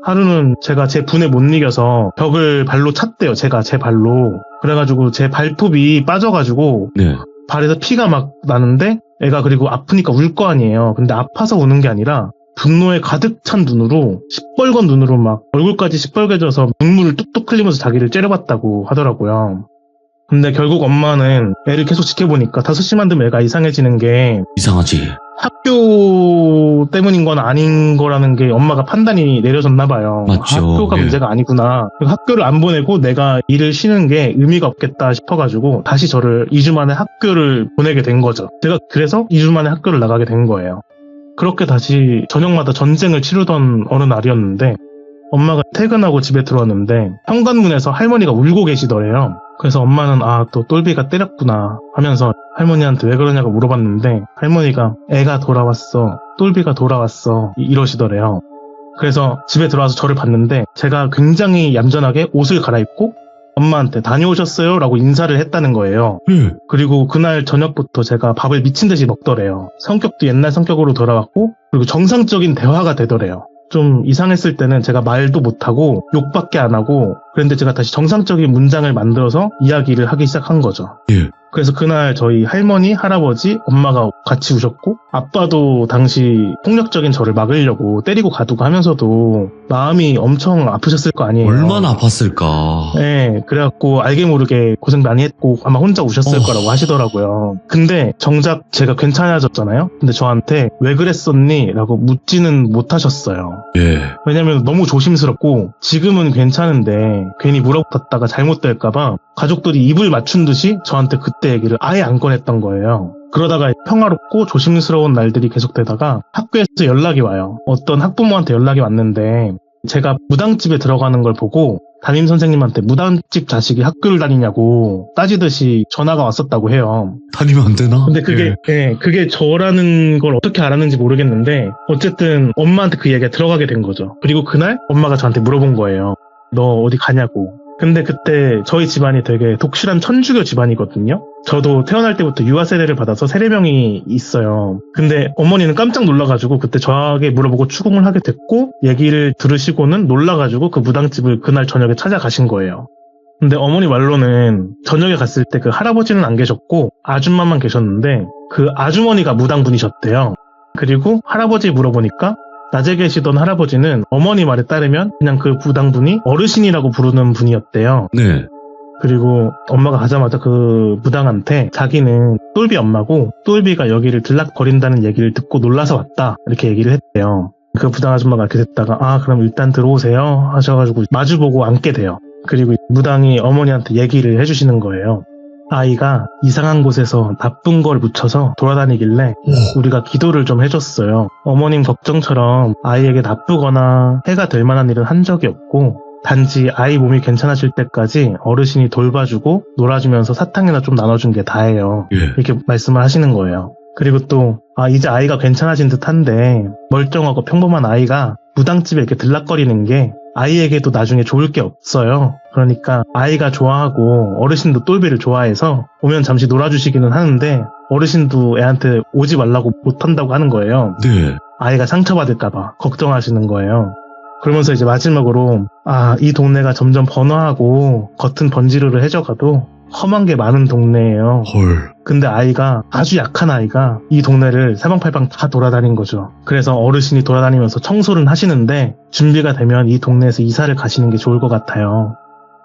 하루는 제가 제 분에 못 이겨서 벽을 발로 찼대요. 제가 제 발로. 그래가지고 제 발톱이 빠져가지고 네. 발에서 피가 막 나는데 애가 그리고 아프니까 울 거 아니에요. 근데 아파서 우는 게 아니라 분노에 가득 찬 눈으로 시뻘건 눈으로 막 얼굴까지 시뻘개져서 눈물을 뚝뚝 흘리면서 자기를 째려봤다고 하더라고요. 근데 결국 엄마는 애를 계속 지켜보니까 5시만 되면 애가 이상해지는 게 이상하지. 학교 때문인 건 아닌 거라는 게 엄마가 판단이 내려졌나 봐요. 맞죠. 학교가 예. 문제가 아니구나. 학교를 안 보내고 내가 일을 쉬는 게 의미가 없겠다 싶어가지고 다시 저를 2주 만에 학교를 보내게 된 거죠. 제가 그래서 2주 만에 학교를 나가게 된 거예요. 그렇게 다시 저녁마다 전쟁을 치르던 어느 날이었는데 엄마가 퇴근하고 집에 들어왔는데 현관문에서 할머니가 울고 계시더래요. 그래서 엄마는 또 똘비가 때렸구나 하면서 할머니한테 왜 그러냐고 물어봤는데 할머니가 애가 돌아왔어. 똘비가 돌아왔어. 이러시더래요. 그래서 집에 들어와서 저를 봤는데 제가 굉장히 얌전하게 옷을 갈아입고 엄마한테 다녀오셨어요? 라고 인사를 했다는 거예요. 그리고 그날 저녁부터 제가 밥을 미친 듯이 먹더래요. 성격도 옛날 성격으로 돌아왔고 그리고 정상적인 대화가 되더래요. 좀 이상했을 때는 제가 말도 못하고 욕밖에 안 하고 그런데 제가 다시 정상적인 문장을 만들어서 이야기를 하기 시작한 거죠. 예. 그래서 그날 저희 할머니, 할아버지, 엄마가 같이 우셨고 아빠도 당시 폭력적인 저를 막으려고 때리고 가두고 하면서도 마음이 엄청 아프셨을 거 아니에요. 얼마나 아팠을까. 네, 그래갖고 알게 모르게 고생 많이 했고 아마 혼자 우셨을 거라고 하시더라고요. 근데 정작 제가 괜찮아졌잖아요. 근데 저한테 왜 그랬었니? 라고 묻지는 못하셨어요. 예. 왜냐면 너무 조심스럽고 지금은 괜찮은데 괜히 물어봤다가 잘못될까봐 가족들이 입을 맞춘 듯이 저한테 그때 얘기를 아예 안 꺼냈던 거예요. 그러다가 평화롭고 조심스러운 날들이 계속되다가 학교에서 연락이 와요. 어떤 학부모한테 연락이 왔는데 제가 무당집에 들어가는 걸 보고 담임 선생님한테 무당집 자식이 학교를 다니냐고 따지듯이 전화가 왔었다고 해요. 다니면 안 되나? 근데 그게 저라는 걸 어떻게 알았는지 모르겠는데 어쨌든 엄마한테 그 얘기가 들어가게 된 거죠. 그리고 그날 엄마가 저한테 물어본 거예요. 너 어디 가냐고. 근데 그때 저희 집안이 되게 독실한 천주교 집안이거든요. 저도 태어날 때부터 유아 세례를 받아서 세례명이 있어요. 근데 어머니는 깜짝 놀라가지고 그때 저에게 물어보고 추궁을 하게 됐고 얘기를 들으시고는 놀라가지고 그 무당집을 그날 저녁에 찾아가신 거예요. 근데 어머니 말로는 저녁에 갔을 때 그 할아버지는 안 계셨고 아줌마만 계셨는데 그 아주머니가 무당분이셨대요. 그리고 할아버지 물어보니까 낮에 계시던 할아버지는 어머니 말에 따르면 그냥 그 무당분이 어르신이라고 부르는 분이었대요. 네. 그리고 엄마가 가자마자 그 무당한테 자기는 똘비 엄마고 똘비가 여기를 들락거린다는 얘기를 듣고 놀라서 왔다 이렇게 얘기를 했대요. 그 무당 아줌마가 이렇게 됐다가 아 그럼 일단 들어오세요 하셔가지고 마주보고 앉게 돼요. 그리고 무당이 어머니한테 얘기를 해주시는 거예요. 아이가 이상한 곳에서 나쁜 걸 묻혀서 돌아다니길래 우리가 기도를 좀 해줬어요. 어머님 걱정처럼 아이에게 나쁘거나 해가 될 만한 일은 한 적이 없고 단지 아이 몸이 괜찮아질 때까지 어르신이 돌봐주고 놀아주면서 사탕이나 좀 나눠준 게 다예요. 이렇게 말씀을 하시는 거예요. 그리고 또 이제 아이가 괜찮아진 듯한데 멀쩡하고 평범한 아이가 무당집에 이렇게 들락거리는 게 아이에게도 나중에 좋을 게 없어요. 그러니까 아이가 좋아하고 어르신도 똘비를 좋아해서 오면 잠시 놀아주시기는 하는데 어르신도 애한테 오지 말라고 못한다고 하는 거예요. 네. 아이가 상처받을까봐 걱정하시는 거예요. 그러면서 이제 마지막으로 이 동네가 점점 번화하고 겉은 번지르르해져가도 험한 게 많은 동네예요. 헐. 근데 아이가 아주 약한 아이가 이 동네를 사방팔방 다 돌아다닌 거죠. 그래서 어르신이 돌아다니면서 청소를 하시는데 준비가 되면 이 동네에서 이사를 가시는 게 좋을 것 같아요.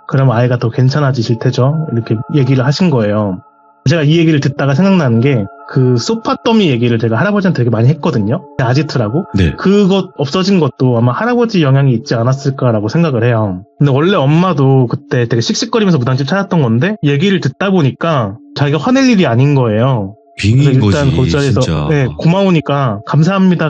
그럼 아이가 더 괜찮아지실 테죠. 이렇게 얘기를 하신 거예요. 제가 이 얘기를 듣다가 생각나는 게 그 소파 더미 얘기를 제가 할아버지한테 되게 많이 했거든요. 아지트라고. 네. 그것 없어진 것도 아마 할아버지 영향이 있지 않았을까라고 생각을 해요. 근데 원래 엄마도 그때 되게 씩씩거리면서 무당집 찾았던 건데 얘기를 듣다 보니까 자기가 화낼 일이 아닌 거예요. 빙인 거지, 일단 그 자리에서 진짜. 고마우니까 감사합니다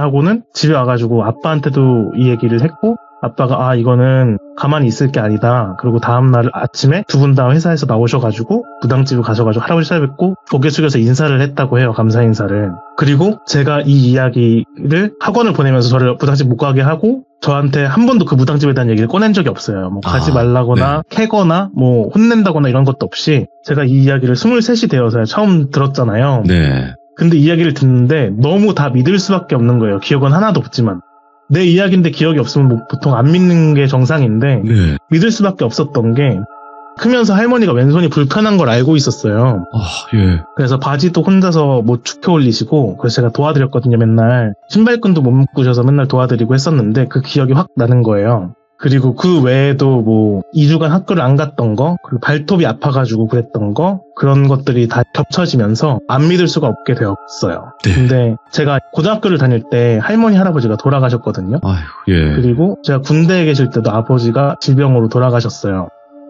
하고는 집에 와가지고 아빠한테도 이 얘기를 했고 아빠가 이거는 가만히 있을 게 아니다. 그리고 다음날 아침에 두 분 다 회사에서 나오셔가지고 무당집을 가셔가지고 할아버지 찾아뵙고 고개 숙여서 인사를 했다고 해요. 감사 인사를. 그리고 제가 이 이야기를 학원을 보내면서 저를 무당집 못 가게 하고 저한테 한 번도 그 무당집에 대한 얘기를 꺼낸 적이 없어요. 뭐 가지 말라거나 캐거나 뭐 혼낸다거나 이런 것도 없이 제가 이 이야기를 23이 되어서 처음 들었잖아요. 네. 근데 이야기를 듣는데 너무 다 믿을 수밖에 없는 거예요. 기억은 하나도 없지만. 내 이야기인데 기억이 없으면 뭐 보통 안 믿는 게 정상인데 네. 믿을 수밖에 없었던 게 크면서 할머니가 왼손이 불편한 걸 알고 있었어요. 예. 그래서 바지도 혼자서 못 축혀 올리시고 그래서 제가 도와드렸거든요. 맨날 신발끈도 못 묶으셔서 맨날 도와드리고 했었는데 그 기억이 확 나는 거예요. 그리고 그 외에도 뭐 2주간 학교를 안 갔던 거, 그리고 발톱이 아파가지고 그랬던 거, 그런 것들이 다 겹쳐지면서 안 믿을 수가 없게 되었어요. 네. 근데 제가 고등학교를 다닐 때 할머니 할아버지가 돌아가셨거든요. 아휴, 예. 그리고 제가 군대에 계실 때도 아버지가 질병으로 돌아가셨어요.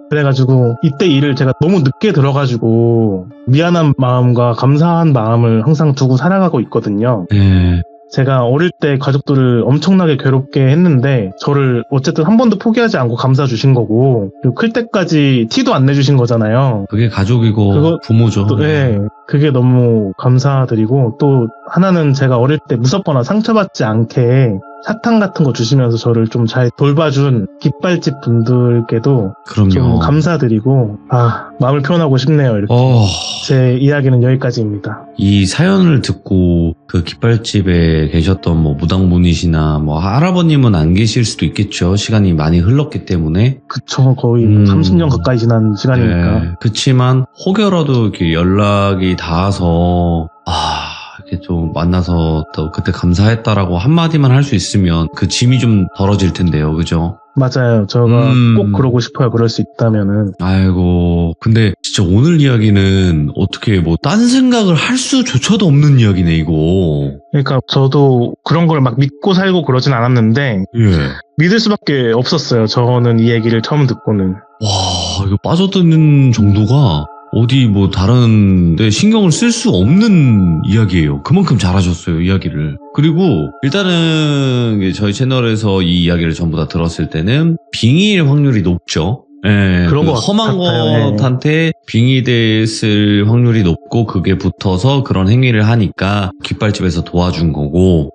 그래가지고 이때 일을 제가 너무 늦게 들어가지고 미안한 마음과 감사한 마음을 항상 두고 살아가고 있거든요. 예. 제가 어릴 때 가족들을 엄청나게 괴롭게 했는데 저를 어쨌든 한 번도 포기하지 않고 감싸 주신 거고 그리고 클 때까지 티도 안 내주신 거잖아요. 그게 가족이고 부모죠. 그게 너무 감사드리고 또 하나는 제가 어릴 때 무섭거나 상처받지 않게 사탕 같은 거 주시면서 저를 좀 잘 돌봐준 깃발집 분들께도 그럼요. 좀 감사드리고 마음을 표현하고 싶네요. 이렇게. 제 이야기는 여기까지입니다. 이 사연을 듣고 그 깃발집에 계셨던 뭐 무당분이시나 뭐 할아버님은 안 계실 수도 있겠죠. 시간이 많이 흘렀기 때문에. 그쵸. 거의 30년 가까이 지난 시간이니까. 네. 그치만 혹여라도 이렇게 연락이 닿아서 이렇게 좀 만나서 또 그때 감사했다라고 한마디만 할 수 있으면 그 짐이 좀 덜어질 텐데요. 그죠? 맞아요. 제가 꼭 그러고 싶어요. 그럴 수 있다면은. 아이고, 근데 진짜 오늘 이야기는 어떻게 뭐 딴 생각을 할 수조차도 없는 이야기네, 이거. 그러니까 저도 그런 걸 막 믿고 살고 그러진 않았는데 예. 믿을 수밖에 없었어요. 저는 이 얘기를 처음 듣고는. 와, 이거 빠져드는 정도가 어디 뭐 다른 데 신경을 쓸 수 없는 이야기예요. 그만큼 잘하셨어요, 이야기를. 그리고 일단은 저희 채널에서 이 이야기를 전부 다 들었을 때는 빙의일 확률이 높죠. 예, 그런 그 것 험한 같아요. 것한테 빙의됐을 확률이 높고 그게 붙어서 그런 행위를 하니까 깃발집에서 도와준 거고.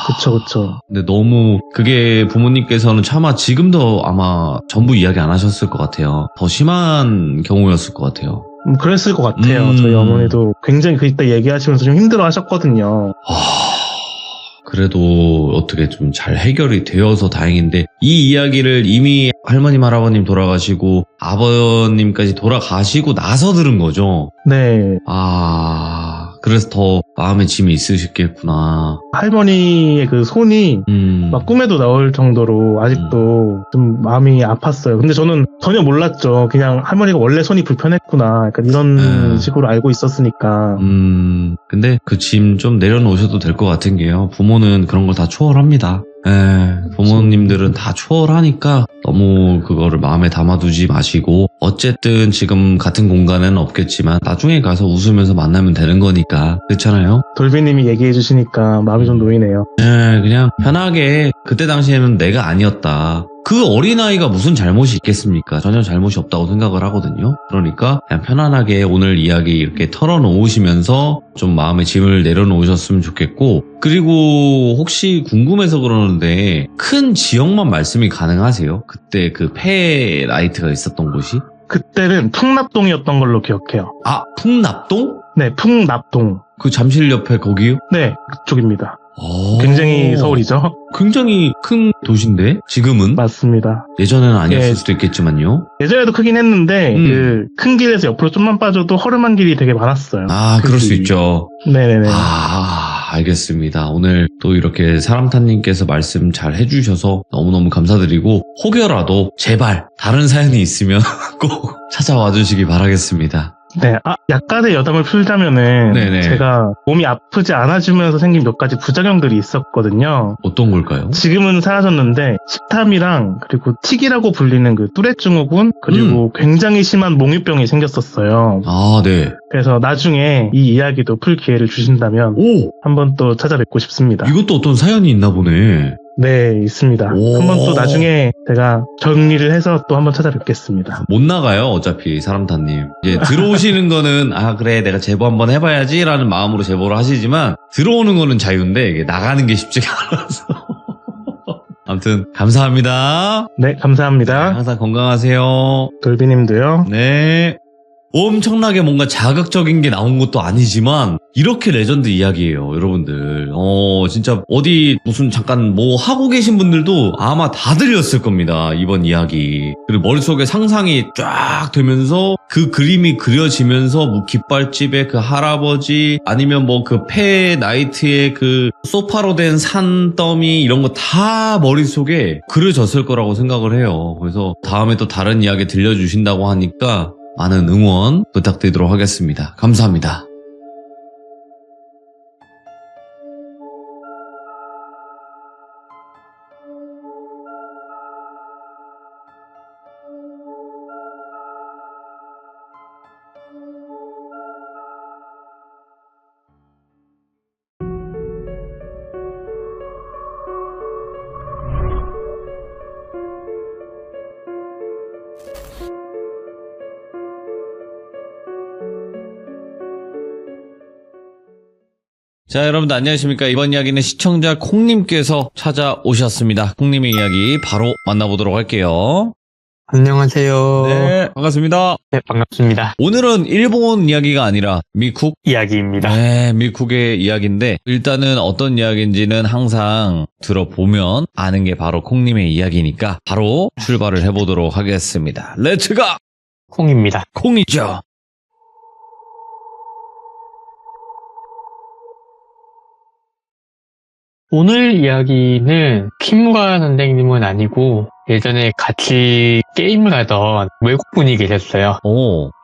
그쵸. 근데 너무 그게 부모님께서는 차마 지금도 아마 전부 이야기 안 하셨을 것 같아요. 더 심한 경우였을 것 같아요. 그랬을 것 같아요. 저희 어머니도 굉장히 그때 얘기하시면서 좀 힘들어 하셨거든요. 그래도 어떻게 좀 잘 해결이 되어서 다행인데 이 이야기를 이미 할머님 할아버님 돌아가시고 아버님까지 돌아가시고 나서 들은 거죠. 네. 그래서 더 마음에 짐이 있으셨겠구나. 할머니의 그 손이 막 꿈에도 나올 정도로 아직도 좀 마음이 아팠어요. 근데 저는 전혀 몰랐죠. 그냥 할머니가 원래 손이 불편했구나. 약간 이런 식으로 알고 있었으니까. 근데 그 짐 좀 내려놓으셔도 될 것 같은 게요. 부모는 그런 걸 다 초월합니다. 부모님들은 다 초월하니까 너무 그거를 마음에 담아두지 마시고 어쨌든 지금 같은 공간에는 없겠지만 나중에 가서 웃으면서 만나면 되는 거니까 그렇잖아요? 돌비님이 얘기해 주시니까 마음이 좀 놓이네요. 그냥 편하게 그때 당시에는 내가 아니었다. 그 어린아이가 무슨 잘못이 있겠습니까? 전혀 잘못이 없다고 생각을 하거든요. 그러니까 그냥 편안하게 오늘 이야기 이렇게 털어놓으시면서 좀 마음의 짐을 내려놓으셨으면 좋겠고 그리고 혹시 궁금해서 그러는데 큰 지역만 말씀이 가능하세요? 그때 그 폐 라이트가 있었던 곳이? 그때는 풍납동이었던 걸로 기억해요. 풍납동? 네, 풍납동. 그 잠실 옆에 거기요? 네, 그쪽입니다. 굉장히 서울이죠? 굉장히 큰 도시인데 지금은? 맞습니다. 예전에는 아니었을 수도 있겠지만요. 예전에도 크긴 했는데 그 큰 길에서 옆으로 좀만 빠져도 허름한 길이 되게 많았어요. 그럴 수 있죠. 네네네. 알겠습니다. 오늘 또 이렇게 사람타님께서 말씀 잘 해주셔서 너무너무 감사드리고 혹여라도 제발 다른 사연이 있으면 꼭 찾아와 주시기 바라겠습니다. 네, 약간의 여담을 풀자면은 네네. 제가 몸이 아프지 않아지면서 생긴 몇 가지 부작용들이 있었거든요. 어떤 걸까요? 지금은 사라졌는데 식탐이랑 그리고 틱이라고 불리는 그 뚜렛 증후군 그리고 굉장히 심한 몽유병이 생겼었어요. 네. 그래서 나중에 이 이야기도 풀 기회를 주신다면 한번 또 찾아뵙고 싶습니다. 이것도 어떤 사연이 있나 보네. 네, 있습니다. 한번 또 나중에 제가 정리를 해서 또 한번 찾아뵙겠습니다. 못 나가요, 어차피 사람타님. 이제 들어오시는 거는 그래 내가 제보 한번 해봐야지라는 마음으로 제보를 하시지만 들어오는 거는 자유인데 이게 나가는 게 쉽지가 않아서. 아무튼 감사합니다. 네, 감사합니다. 네, 항상 건강하세요. 돌비님도요. 네. 엄청나게 뭔가 자극적인 게 나온 것도 아니지만 이렇게 레전드 이야기예요, 여러분들. 진짜 어디 무슨 잠깐 뭐 하고 계신 분들도 아마 다 들렸을 겁니다, 이번 이야기. 그리고 머릿속에 상상이 쫙 되면서 그 그림이 그려지면서 뭐 깃발집의 그 할아버지 아니면 뭐 그 폐 나이트의 그 소파로 된 산더미 이런 거 다 머릿속에 그려졌을 거라고 생각을 해요. 그래서 다음에 또 다른 이야기 들려주신다고 하니까 많은 응원 부탁드리도록 하겠습니다. 감사합니다. 자, 여러분들 안녕하십니까. 이번 이야기는 시청자 콩님께서 찾아오셨습니다. 콩님의 이야기 바로 만나보도록 할게요. 안녕하세요. 네, 반갑습니다. 네, 반갑습니다. 오늘은 일본 이야기가 아니라 미국? 이야기입니다. 네, 미국의 이야기인데 일단은 어떤 이야기인지는 항상 들어보면 아는 게 바로 콩님의 이야기니까 바로 출발을 해보도록 하겠습니다. 렛츠가! 콩입니다. 콩이죠. 오늘 이야기는 키무라 선생님은 아니고 예전에 같이 게임을 하던 외국분이 계셨어요.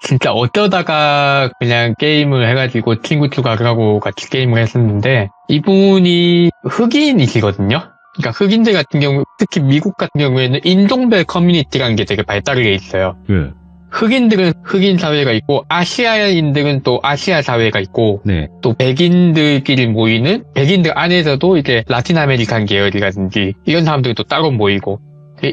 진짜 어쩌다가 그냥 게임을 해가지고 친구 추가를 하고 같이 게임을 했었는데 이분이 흑인이시거든요. 그러니까 흑인들 같은 경우, 특히 미국 같은 경우에는 인종별 커뮤니티라는 게 되게 발달이 돼 있어요. 네. 흑인들은 흑인 사회가 있고 아시아인들은 또 아시아 사회가 있고 네. 또 백인들끼리 모이는 백인들 안에서도 이제 라틴 아메리칸 계열이라든지 이런 사람들이 또 따로 모이고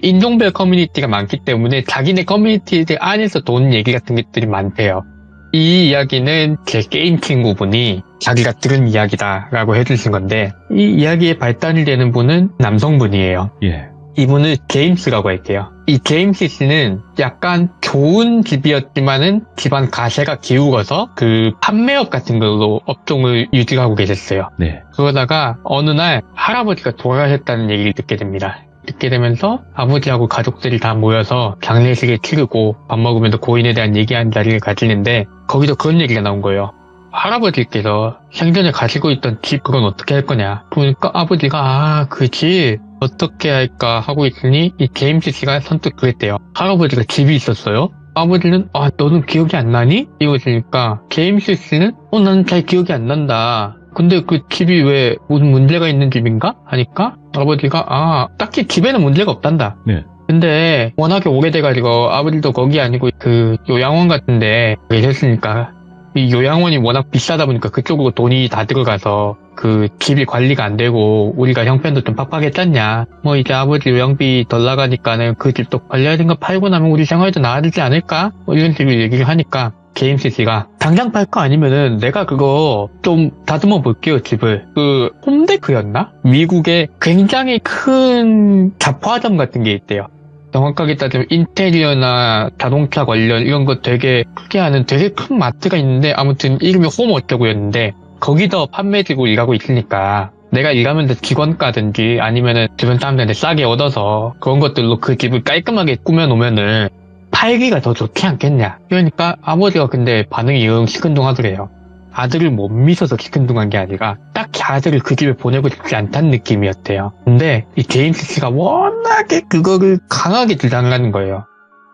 인종별 커뮤니티가 많기 때문에 자기네 커뮤니티 안에서 도는 얘기 같은 것들이 많대요. 이 이야기는 제 게임 친구분이 자기가 들은 이야기다라고 해주신 건데, 이 이야기에 발단이 되는 분은 남성분이에요. 예. 이분을 제임스라고 할게요. 이 제임스 씨는 약간 좋은 집이었지만은 집안 가세가 기울어서 그 판매업 같은 걸로 업종을 유지하고 계셨어요. 네. 그러다가 어느 날 할아버지가 돌아가셨다는 얘기를 듣게 됩니다. 듣게 되면서 아버지하고 가족들이 다 모여서 장례식을 치르고 밥 먹으면서 고인에 대한 얘기하는 자리를 가지는데, 거기서 그런 얘기가 나온 거예요. 할아버지께서 생전에 가지고 있던 집 그건 어떻게 할 거냐. 그러니까 아버지가 그 집 어떻게 할까 하고 있으니 이 제임스 씨가 선뜻 그랬대요. 할아버지가 집이 있었어요. 아버지는 너는 기억이 안 나니? 이러시니까 제임스 씨는 나는 잘 기억이 안 난다. 근데 그 집이 왜 무슨 문제가 있는 집인가? 하니까 아버지가 딱히 집에는 문제가 없단다. 네. 근데 워낙에 오래돼가지고 아버지도 거기 아니고 그 요양원 같은데 계셨으니까 이 요양원이 워낙 비싸다 보니까 그쪽으로 돈이 다 들어가서 그 집이 관리가 안 되고 우리가 형편도 좀 팍팍했잖냐. 뭐 이제 아버지 요양비 덜 나가니까는 그 집도 관리해야 되는 거 팔고 나면 우리 생활도 나아지지 않을까? 뭐 이런 식으로 얘기를 하니까 제임스 씨가 당장 팔 거 아니면은 내가 그거 좀 다듬어 볼게요, 집을. 그 홈데크였나? 미국에 굉장히 큰 잡화점 같은 게 있대요. 정확하게 따지면 인테리어나 자동차 관련 이런 거 되게 크게 하는 되게 큰 마트가 있는데, 아무튼 이름이 홈 어쩌고였는데 거기서 판매직으로 일하고 있으니까 내가 일하면서 직원가든지 아니면은 주변 사람들한테 싸게 얻어서 그런 것들로 그 집을 깔끔하게 꾸며놓으면은 팔기가 더 좋지 않겠냐. 그러니까 아버지가 근데 반응이 영 시큰둥하더래요. 아들을 못 믿어서 시큰둥한 게 아니라 딱히 아들을 그 집에 보내고 싶지 않다는 느낌이었대요. 근데 이 제임스 씨가 워낙에 그거를 강하게 주장을 하는 거예요.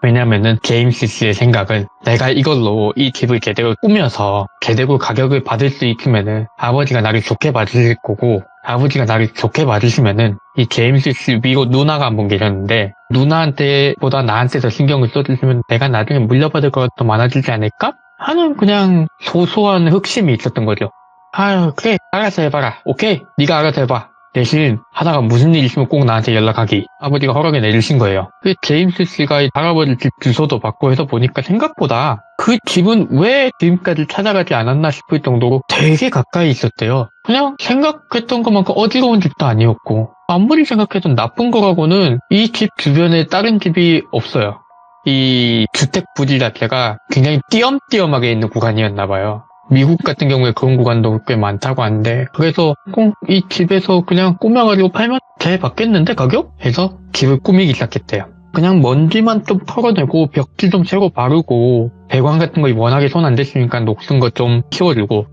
왜냐면은 제임스 씨의 생각은 내가 이걸로 이 집을 제대로 꾸며서 제대로 가격을 받을 수 있으면은 아버지가 나를 좋게 봐주실 거고, 아버지가 나를 좋게 봐주시면은 이 제임스 씨 미국 누나가 한 분 계셨는데 누나한테 보다 나한테 더 신경을 써주시면 내가 나중에 물려받을 것도 더 많아지지 않을까? 하는 그냥 소소한 흑심이 있었던 거죠. 그래 알아서 해봐라. 오케이 네가 알아서 해봐. 대신 하다가 무슨 일 있으면 꼭 나한테 연락하기. 아버지가 허락을 내주신 거예요. 그 제임스 씨가 할아버지 집 주소도 받고 해서 보니까 생각보다 그 집은 왜 지금까지 찾아가지 않았나 싶을 정도로 되게 가까이 있었대요. 그냥 생각했던 것만큼 어지러운 집도 아니었고, 아무리 생각해도 나쁜 거라고는 이 집 주변에 다른 집이 없어요. 이 주택 부지 자체가 굉장히 띄엄띄엄하게 있는 구간이었나 봐요. 미국 같은 경우에 그런 구간도 꽤 많다고 하는데, 그래서 꼭 이 집에서 그냥 꾸며가지고 팔면 잘 받겠는데 가격? 해서 집을 꾸미기 시작했대요. 그냥 먼지만 좀 털어내고 벽지 좀 새로 바르고 배관 같은 거 워낙에 손 안 댔으니까 녹슨 거 좀 치워주고,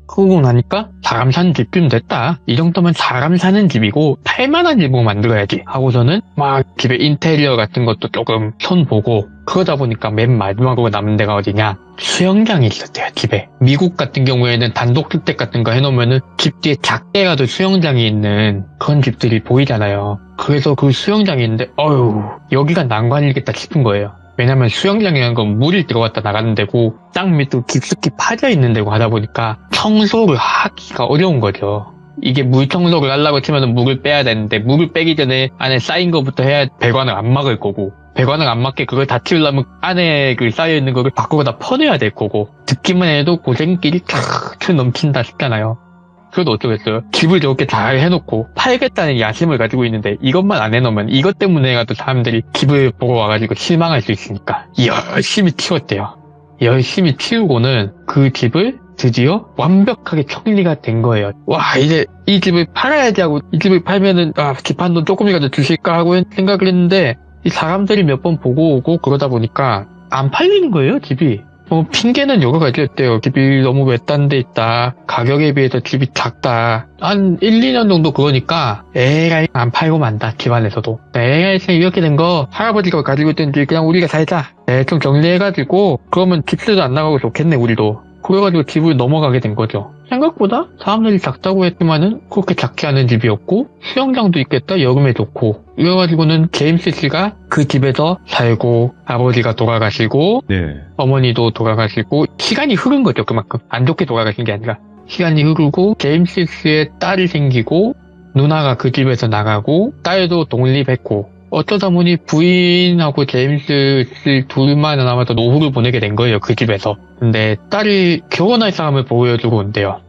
그러고 나니까 사람 사는 집쯤 됐다. 이 정도면 사람 사는 집이고 팔만한 집으로 만들어야지 하고서는 막 집에 인테리어 같은 것도 조금 손보고, 그러다 보니까 맨 마지막으로 남은 데가 어디냐, 수영장이 있었대요. 집에 미국 같은 경우에는 단독주택 같은 거 해놓으면은 집 뒤에 작게라도 수영장이 있는 그런 집들이 보이잖아요. 그래서 그 수영장이 있는데 여기가 난관이겠다 싶은 거예요. 왜냐면 수영장이라는 건 물이 들어갔다 나가는 데고 땅 밑으로 깊숙이 파져 있는 데고 하다 보니까 청소를 하기가 어려운 거죠. 이게 물 청소를 하려고 치면 물을 빼야 되는데 물을 빼기 전에 안에 쌓인 것부터 해야 배관을 안 막을 거고, 배관을 안 막게 그걸 다 치우려면 안에 그 쌓여있는 거를 밖으로 다 퍼내야 될 거고, 듣기만 해도 고생길이 쫙 넘친다 싶잖아요. 그래도 어쩌겠어요. 집을 저렇게 잘 해놓고 팔겠다는 야심을 가지고 있는데 이것만 안 해놓으면 이것 때문에라도 사람들이 집을 보러 와가지고 실망할 수 있으니까 열심히 치웠대요. 열심히 치우고는 그 집을 드디어 완벽하게 정리가 된 거예요. 와, 이제 이 집을 팔아야지 하고, 이 집을 팔면은 집 한 돈 조금이라도 주실까 하고 생각을 했는데, 이 사람들이 몇 번 보고 오고 그러다 보니까 안 팔리는 거예요, 집이. 핑계는 여러 가지였대요. 집이 너무 외딴 데 있다, 가격에 비해서 집이 작다. 한 1, 2년 정도 그러니까 에라이 안 팔고 만다, 집안에서도. 에라이 이렇게 된 거 할아버지가 가지고 있던 집 그냥 우리가 살자. 좀 정리해가지고 그러면 집세도 안 나가고 좋겠네 우리도. 그래가지고 집을 넘어가게 된 거죠. 생각보다 사람들이 작다고 했지만은 그렇게 작지 않은 집이었고, 수영장도 있겠다, 여름에 좋고. 이래가지고는 제임스 씨가 그 집에서 살고, 아버지가 돌아가시고, 어머니도 돌아가시고, 시간이 흐른 거죠. 그만큼 안 좋게 돌아가신 게 아니라 시간이 흐르고 제임스 씨의 딸이 생기고, 누나가 그 집에서 나가고, 딸도 독립했고, 어쩌다 보니 부인하고 제임스 둘만 남아서 노후를 보내게 된 거예요, 그 집에서. 근데 딸이 결혼할 사람을 보여주고 온대요.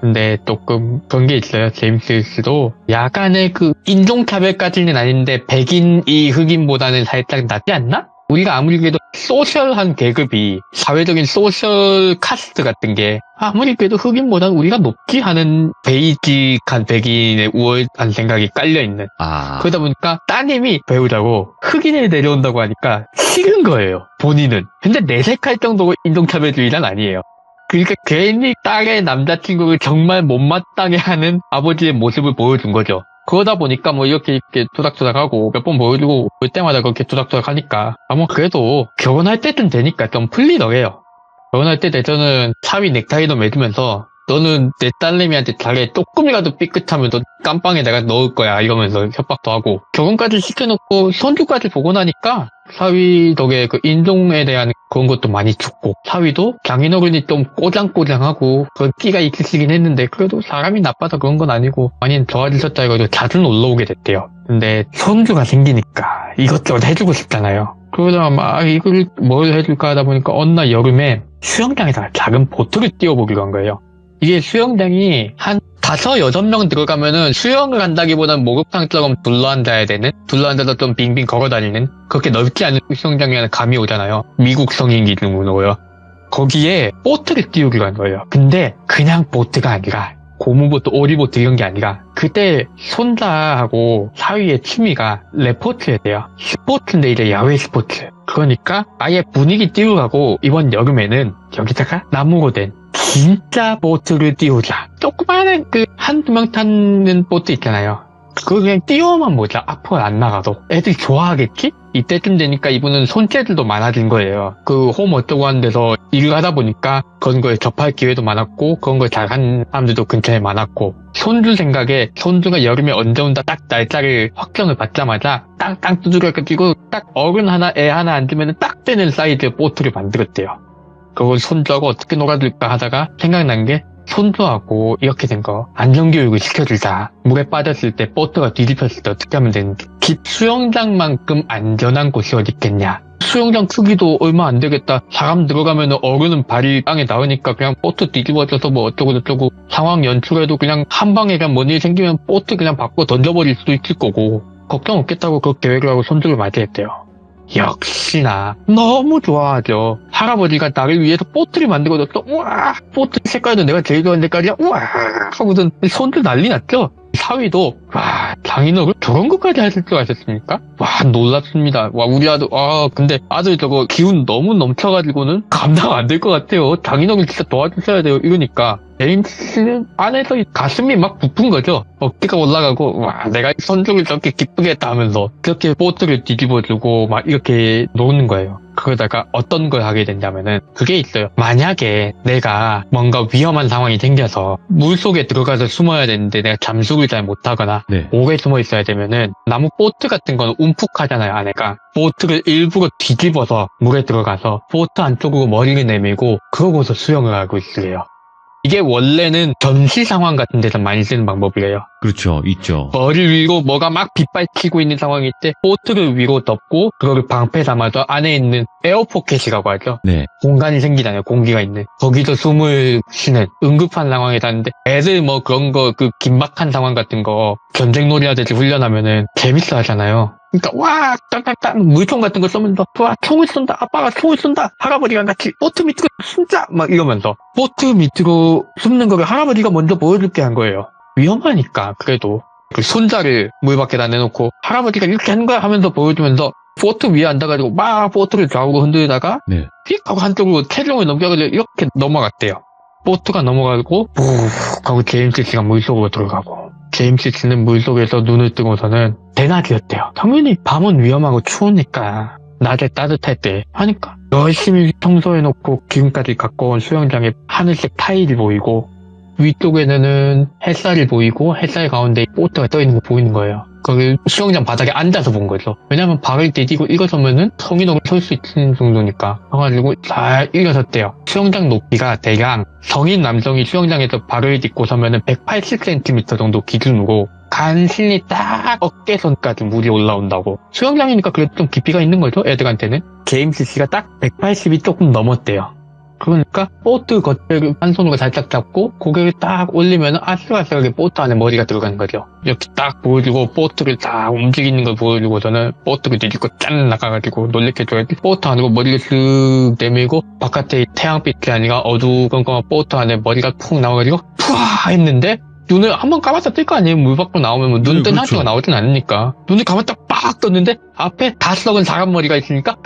근데 조금 그런 게 있어요. 제임스 씨도 약간의 그 인종차별까지는 아닌데 백인이 흑인보다는 살짝 낫지 않나? 우리가 아무리 그래도 소셜한 계급이 사회적인 소셜 카스트 같은 게 아무리 그래도 흑인보다는 우리가 높지 하는 베이직한 백인의 우월한 생각이 깔려있는 그러다 보니까 따님이 배우자고 흑인을 내려온다고 하니까 싫은 거예요, 본인은. 근데 내색할 정도로 인종차별주의는 아니에요. 그러니까 괜히 딸의 남자친구를 정말 못마땅해 하는 아버지의 모습을 보여준 거죠. 그러다 보니까 뭐 이렇게 투닥투닥하고 몇 번 보여주고 올 때마다 그렇게 투닥투닥하니까 뭐 그래도 결혼할 때쯤 되니까 좀 풀리더래요. 결혼할 때 되서는 사위 넥타이도 매주면서 너는 내 딸내미한테 자네 조금이라도 삐끗하면 너 깜빵에 내가 넣을 거야 이러면서 협박도 하고 결혼까지 시켜놓고 손주까지 보고 나니까 사위 덕에 그 인종에 대한 그런 것도 많이 죽고 사위도 장인어른이 좀 꼬장꼬장하고 그런 끼가 있으시긴 했는데 그래도 사람이 나빠서 그런 건 아니고 많이 좋아지셨다 이거죠. 자주 놀러 오게 됐대요. 근데 손주가 생기니까 이것저것 해주고 싶잖아요. 그러다가 막 이걸 뭘 해줄까 하다 보니까 어느 날 여름에 수영장에다가 작은 보트를 띄워보기로 한 거예요. 이게 수영장이 한 5-6명 들어가면은 수영을 한다기보다는 목욕탕처럼 둘러앉아야 되는, 둘러앉아서 좀 빙빙 걸어다니는 그렇게 넓지 않은 수영장이라는 감이 오잖아요. 미국 성인 기준으로요. 거기에 보트를 띄우기로 한 거예요. 근데 그냥 보트가 아니라 고무보트, 오리보트 이런 게 아니라 그때 손자하고 사위의 취미가 레포츠예요. 스포츠인데 이제 야외 스포츠. 그러니까 아예 분위기 띄우라고 이번 여름에는 여기다가 나무로 된 진짜 보트를 띄우자. 조그마한 그 한두 명 타는 보트 있잖아요. 그거 그냥 띄워만 보자. 앞으로 안 나가도. 애들이 좋아하겠지? 이때쯤 되니까 이분은 손재주도 많아진 거예요. 그 홈 어쩌고 하는 데서 일을 하다 보니까 그런 거에 접할 기회도 많았고 그런 걸 잘하는 사람들도 근처에 많았고 손주 생각에 손주가 여름에 언제 온다 딱 날짜를 확정을 받자마자 땅땅 두드려가지고 딱 어른 하나 애 하나 앉으면 딱 되는 사이즈의 보트를 만들었대요. 그걸 손주하고 어떻게 놀아줄까 하다가 생각난 게 손주하고 이렇게 된 거 안전교육을 시켜주자. 물에 빠졌을 때 보트가 뒤집혔을 때 어떻게 하면 되는지. 집 수영장만큼 안전한 곳이 어디 있겠냐. 수영장 크기도 얼마 안 되겠다. 사람 들어가면 어른은 발이 땅에 닿으니까 그냥 보트 뒤집어져서 뭐 어쩌고 저쩌고 상황 연출해도 그냥 한 방에 그냥 뭔 일이 생기면 보트 그냥 밖으로 던져버릴 수도 있을 거고 걱정 없겠다고 그 계획을 하고 손주를 맞이했대요. 역시나 너무 좋아하죠. 할아버지가 나를 위해서 보트를 만들어줬어. 우와, 보트 색깔도 내가 제일 좋아하는 색깔이야. 우와 하고선 손들 난리 났죠. 사위도 와, 장인어른 저런 것까지 하실 줄 아셨습니까? 와, 놀랍습니다. 와, 우리 아들 근데 아들 저거 기운 너무 넘쳐가지고는 감당 안 될 것 같아요. 장인어른 진짜 도와주셔야 돼요. 이러니까 제임스는 안에서 가슴이 막 부푼 거죠. 어깨가 올라가고 와, 내가 손주를 저렇게 기쁘게 했다 하면서 그렇게 보트를 뒤집어주고 막 이렇게 노는 거예요. 그러다가 어떤 걸 하게 된다면은 그게 있어요. 만약에 내가 뭔가 위험한 상황이 생겨서 물속에 들어가서 숨어야 되는데 내가 잠수를 잘 못하거나 오래 숨어 있어야 되면은 나무 보트 같은 건 움푹하잖아요. 안에가 보트를 일부러 뒤집어서 물에 들어가서 보트 안쪽으로 머리를 내밀고 그러고서 수영을 하고 있으래요. 이게 원래는 전시 상황 같은 데서 많이 쓰는 방법이래요. 그렇죠. 있죠. 머리 위로 뭐가 막 빗발치고 있는 상황일 때 보트를 위로 덮고 그거를 방패 삼아서 안에 있는 에어포켓이라고 하죠. 네. 공간이 생기잖아요. 공기가 있는. 거기서 숨을 쉬는 응급한 상황에 닿는데 애들 뭐 그런 거 그 긴박한 상황 같은 거 전쟁놀이 하듯이 훈련하면은 재밌어 하잖아요. 그러니까 와 땅땅땅 물총 같은 거 쏘면서 와 총을 쏜다 아빠가 총을 쏜다 할아버지랑 같이 보트 밑으로 숨자 막 이러면서 보트 밑으로 숨는 거를 할아버지가 먼저 보여줄게 한 거예요. 위험하니까 그래도 그 손자를 물 밖에다 내놓고 할아버지가 이렇게 하는 거야 하면서 보여주면서 보트 위에 앉아가지고 막 보트를 좌우로 흔들다가 휙 하고 한쪽으로 체중을 넘겨가지고 이렇게 넘어갔대요. 보트가 넘어가고 푹 하고 제임스 씨가 물속으로 들어가고 제임스 씨는 물속에서 눈을 뜨고서는 대낮이었대요. 당연히 밤은 위험하고 추우니까 낮에 따뜻할 때 하니까 열심히 청소해놓고 지금까지 갖고 온 수영장에 하늘색 타일이 보이고 위쪽에는 햇살이 보이고 햇살 가운데 보트가 떠있는 거 보이는 거예요. 거기 수영장 바닥에 앉아서 본 거죠. 왜냐면 발을 디디고 일어서면은 성인으로 설 수 있는 정도니까. 그래가지고 잘 일어섰대요. 수영장 높이가 대강 성인 남성이 수영장에서 발을 딛고 서면은 180cm 정도 기준으로 간신히 딱 어깨선까지 물이 올라온다고. 수영장이니까 그래도 좀 깊이가 있는 거죠, 애들한테는. 제임스 씨가 딱 180이 조금 넘었대요. 그러니까 보트 겉을 한 손으로 살짝 잡고 고개를 딱 올리면 아슬아슬하게 보트 안에 머리가 들어가는 거죠. 이렇게 딱 보여주고 보트를 딱 움직이는 걸 보여주고서는 보트를 뒤집고 짠 나가가지고 놀래켜줘야지. 보트 안으로 머리를 쓱 내밀고 바깥에 태양빛이 아니라 어두컴컴한 보트 안에 머리가 푹 나와가지고 푸아 했는데 눈을 한번 감았다 뜰 거 아니에요. 물 밖으로 나오면 뭐 눈 뜬 하트가 나오진 않으니까. 눈을 감았다 빡 떴는데 앞에 다 썩은 사람 머리가 있으니까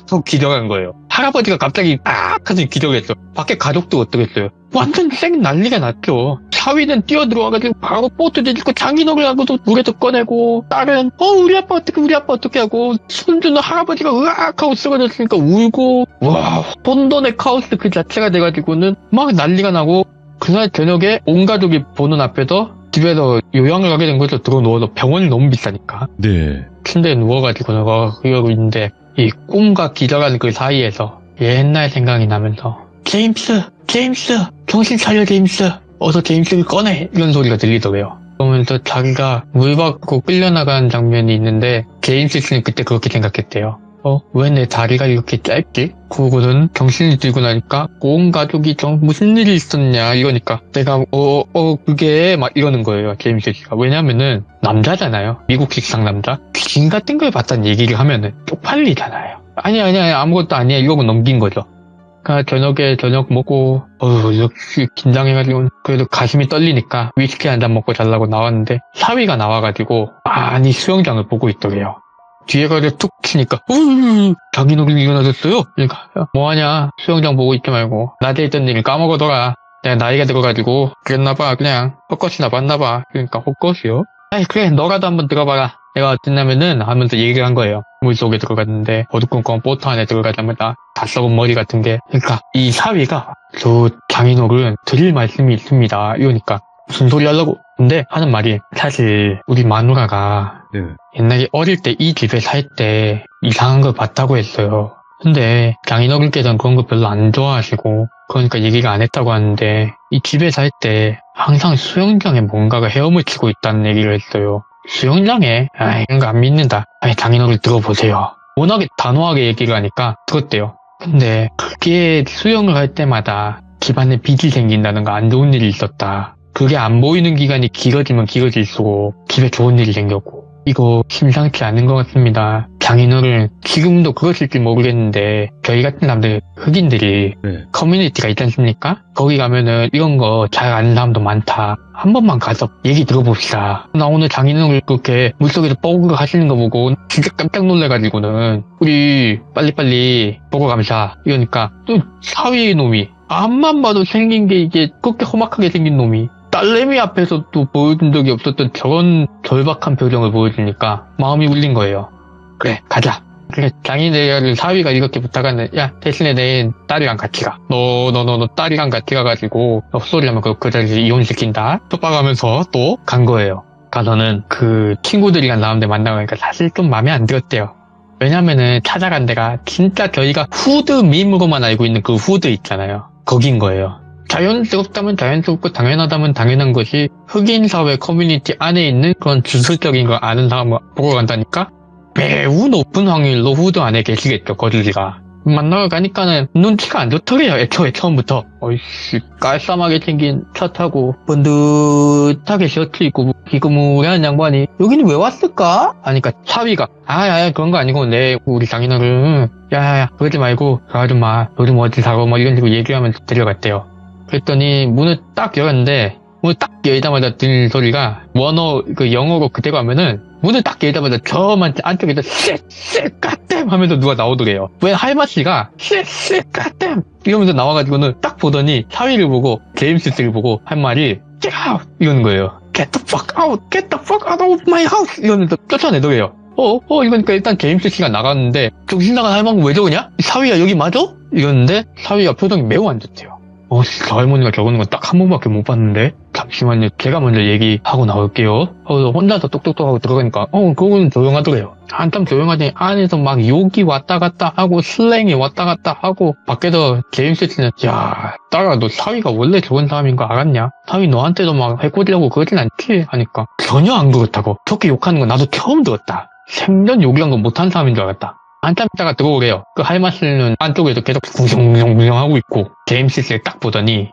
더 기절한 거예요. 할아버지가 갑자기 딱 하더니 기절했어. 밖에 가족도 어떠겠어요. 완전 쌩 난리가 났죠. 사위는 뛰어들어와가지고 바로 보트 뒤집고 장인어른 하고도 물에서 꺼내고, 딸은 우리 아빠 어떻게 하고, 손주는 할아버지가 으악 하고 쓰러졌으니까 울고, 와 혼돈의 카오스 그 자체가 돼가지고는 막 난리가 나고, 그날 저녁에 온 가족이 보는 앞에서 집에서 요양을 하게 된 거죠. 들어 누워서. 병원이 너무 비싸니까. 네. 침대에 누워가지고 내가 그러고 있는데 이 꿈과 기절하는 그 사이에서 옛날 생각이 나면서 제임스 정신 차려 제임스 어서 제임스를 꺼내 이런 소리가 들리더래요. 그러면서 자기가 물 밖으로 끌려나가는 장면이 있는데 제임스 씨는 그때 그렇게 생각했대요. 왜 내 다리가 이렇게 짧지? 그러고는 정신이 들고 나니까 온 가족이 무슨 일이 있었냐 이러니까 내가 그게 막 이러는 거예요. 제임스 씨가. 왜냐면은 남자잖아요. 미국식 상남자. 귀신 같은 걸 봤다는 얘기를 하면은 쪽팔리잖아요. 아니야 아무것도 아니야 이러고 넘긴 거죠. 그러니까 저녁에 저녁 먹고 역시 긴장해가지고 그래도 가슴이 떨리니까 위스키 한 잔 먹고 자려고 나왔는데 사위가 나와가지고 아니 수영장을 보고 있더래요. 뒤에 가서 툭 치니까 장인어른이 일어나셨어요? 그러니까 뭐하냐 수영장 보고 있지 말고 낮에 있던 일을 까먹어둬라. 내가 나이가 들어가지고 그랬나봐 그냥 헛것이나 봤나봐. 그러니까 헛것이요? 아이 그래 너라도 한번 들어봐라. 내가 어땠냐면은 하면서 얘기를 한 거예요. 물속에 들어갔는데 어두컴컴 보트 안에 들어가자마자 다 썩은 머리 같은 게 그러니까 이 사위가 저 장인어른 드릴 말씀이 있습니다. 이러니까 무슨 소리 하려고? 근데 하는 말이 사실 우리 마누라가 네. 옛날에 어릴 때 이 집에 살 때 이상한 걸 봤다고 했어요. 근데 장인어른께서는 그런 거 별로 안 좋아하시고 그러니까 얘기를 안 했다고 하는데 이 집에 살 때 항상 수영장에 뭔가가 헤엄을 치고 있다는 얘기를 했어요. 수영장에? 이런 거 안 믿는다. 장인어른 들어보세요. 워낙에 단호하게 얘기를 하니까 들었대요. 근데 그게 수영을 할 때마다 집안에 빚이 생긴다는 거 안 좋은 일이 있었다. 그게 안 보이는 기간이 길어지면 길어질수록 집에 좋은 일이 생겼고 이거 심상치 않은 것 같습니다. 장인어른 지금도 그러실지 모르겠는데 저희 같은 사람들 흑인들이 커뮤니티가 있지 않습니까? 거기 가면은 이런 거 잘 아는 사람도 많다. 한 번만 가서 얘기 들어봅시다. 나 오늘 장인어른 그렇게 물속에서 뻐글 하시는 거 보고 진짜 깜짝 놀래가지고는 우리 빨리빨리 보고 감사 이러니까 또 사위의 놈이 앞만 봐도 생긴 게 이게 그렇게 험악하게 생긴 놈이 딸내미 앞에서 또 보여준 적이 없었던 저런 절박한 표정을 보여주니까 마음이 울린 거예요. 그래 가자. 그래 장인어른 사위가 이렇게 부탁하는데 야 대신에 내일 딸이랑 같이 가. 너 딸이랑 같이 가가지고 헛소리하면 그 자리에서 이혼시킨다. 협박하면서 또 간 거예요. 가서는 그 친구들이랑 나오는데 만나보니까 사실 좀 마음에 안 들었대요. 왜냐면은 찾아간 데가 진짜 저희가 후드 밈으로만 알고 있는 그 후드 있잖아요. 거긴 거예요. 자연스럽다면 자연스럽고 당연하다면 당연한 것이 흑인 사회 커뮤니티 안에 있는 그런 주술적인 걸 아는 사람을 보고 간다니까 매우 높은 확률로 후드 안에 계시겠죠. 거주지가. 만나러 가니까는 눈치가 안 좋더래요. 애초에 처음부터. 어이씨 깔쌈하게 생긴 차 타고 번듯하게 셔츠 입고 비그무리한 양반이 여기는 왜 왔을까? 하니까 사위가 그런 거 아니고 우리 장인어른 야야야 그러지 말고 그 아줌마 요즘 어디 사고 뭐 이런 식으로 얘기하면서 데려갔대요. 그랬더니 문을 딱 열었는데 문을 딱 열자마자 들린 소리가 그 영어로 그대로 하면은 문을 딱 열자마자 저만 안쪽에서 쎄쎄 까댐 하면서 누가 나오더래요. 왜 할마씨가 쎄쎄 까댐 이러면서 나와가지고는 딱 보더니 사위를 보고 제임스 씨를 보고 한 말이 Get out 이러는 거예요. Get the fuck out, get the fuck out of my house 이러면서 쫓아내더래요. 이러니까 일단 제임스 씨가 나갔는데 정신 나간 할망구 왜 저러냐? 사위야 여기 맞아? 이러는데 사위가 표정이 매우 안 좋대요. 저 할머니가 저러는 건 딱 한 번밖에 못 봤는데 잠시만요 제가 먼저 얘기하고 나올게요. 혼자서 똑똑똑하고 들어가니까 그거는 조용하더래요. 한참 조용하더니 안에서 막 욕이 왔다 갔다 하고 슬랭이 왔다 갔다 하고 밖에서 제임스 씨는 야 딸아 너 사위가 원래 좋은 사람인 거 알았냐? 사위 너한테도 막 해코지하고 그러진 않지? 하니까 전혀 안 그렇다고. 저렇게 욕하는 거 나도 처음 들었다. 생전 욕이란 거 못한 사람인 줄 알았다. 한참 있다가 들어오래요. 그 할머니는 안쪽에서 계속 궁성궁성궁성하고 있고 제임스를 딱 보더니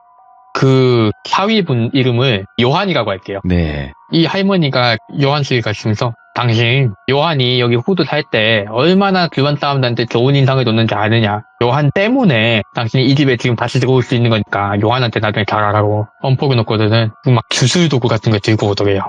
그 사위분 이름을 요한이라고 할게요. 네. 이 할머니가 요한 씨를 가시면서 당신 요한이 여기 후드 살 때 얼마나 주변 사람들한테 좋은 인상을 줬는지 아느냐. 요한 때문에 당신이 이 집에 지금 다시 들어올 수 있는 거니까 요한한테 나중에 잘하라고 엄포를 놓거든은 막 주술도구 같은 거 들고 오더래요.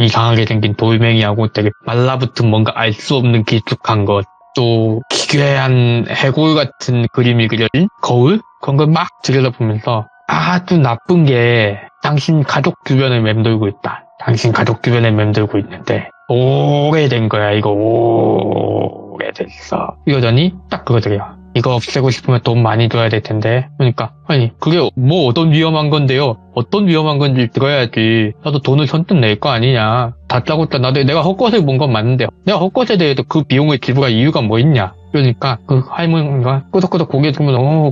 이상하게 생긴 돌멩이하고 되게 말라붙은 뭔가 알 수 없는 길쭉한 것, 또 기괴한 해골 같은 그림이 그려진 거울? 그런 걸 막 들여다보면서 아주 나쁜 게 당신 가족 주변을 맴돌고 있다. 당신 가족 주변에 맴돌고 있는데 오래된 거야. 이거 오래됐어. 이러더니 딱 그러더래요. 이거 없애고 싶으면 돈 많이 줘야 될 텐데. 그러니까 아니 그게 뭐 어떤 위험한 건데요. 어떤 위험한 건지 들어야지. 나도 돈을 선뜻 낼 거 아니냐. 다짜고짜 나도 내가 헛것을 본 건 맞는데 내가 헛것에 대해서 그 비용을 지불할 이유가 뭐 있냐. 그러니까 그 할머니가 끄덕끄덕 고개 들면서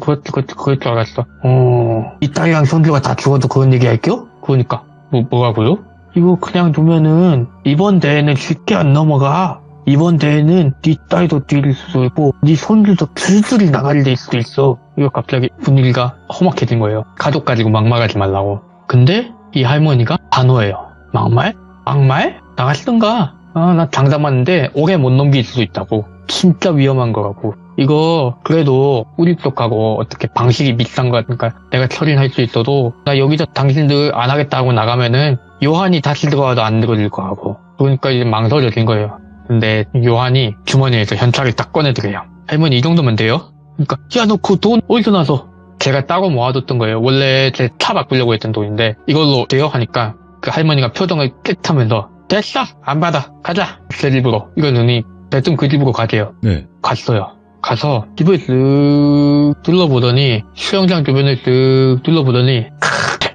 그럴 줄 알았어. 이 딸이랑 손주가 다 죽어도 그런 얘기 할게요? 그러니까 뭐라고요? 이거 그냥 두면은 이번 대회는 쉽게 안 넘어가. 이번 대회는 네 딸도 뛰릴 수도 있고 네 손주도 줄줄이 나갈 수도 있어. 이거 갑자기 분위기가 험악해진 거예요. 가족 가지고 막말하지 말라고. 근데 이 할머니가 단호해요. 막말? 막말? 나가시던가. 나 장사 맞는데 오래 못 넘길 수도 있다고. 진짜 위험한 거라고. 이거 그래도 우리 쪽하고 어떻게 방식이 비슷한 거 같으니까 내가 처리를 할 수 있어도 나 여기서 당신들 안 하겠다고 나가면은 요한이 다시 들어와도 안 들어질 거라고. 그러니까 이제 망설여진 거예요. 근데 요한이 주머니에서 현찰을 딱 꺼내드려요. 할머니 이 정도면 돼요? 그러니까 야 너 그 돈 어디서 나서? 제가 따로 모아뒀던 거예요. 원래 제 차 바꾸려고 했던 돈인데 이걸로 돼요? 하니까 그 할머니가 표정을 깨끗하면서 됐어 안 받아 가자 제 집으로. 이러더니 대뜸 그 집으로 가세요. 네. 갔어요. 가서 집을 쓱 둘러보더니 수영장 주변을 쓱 둘러보더니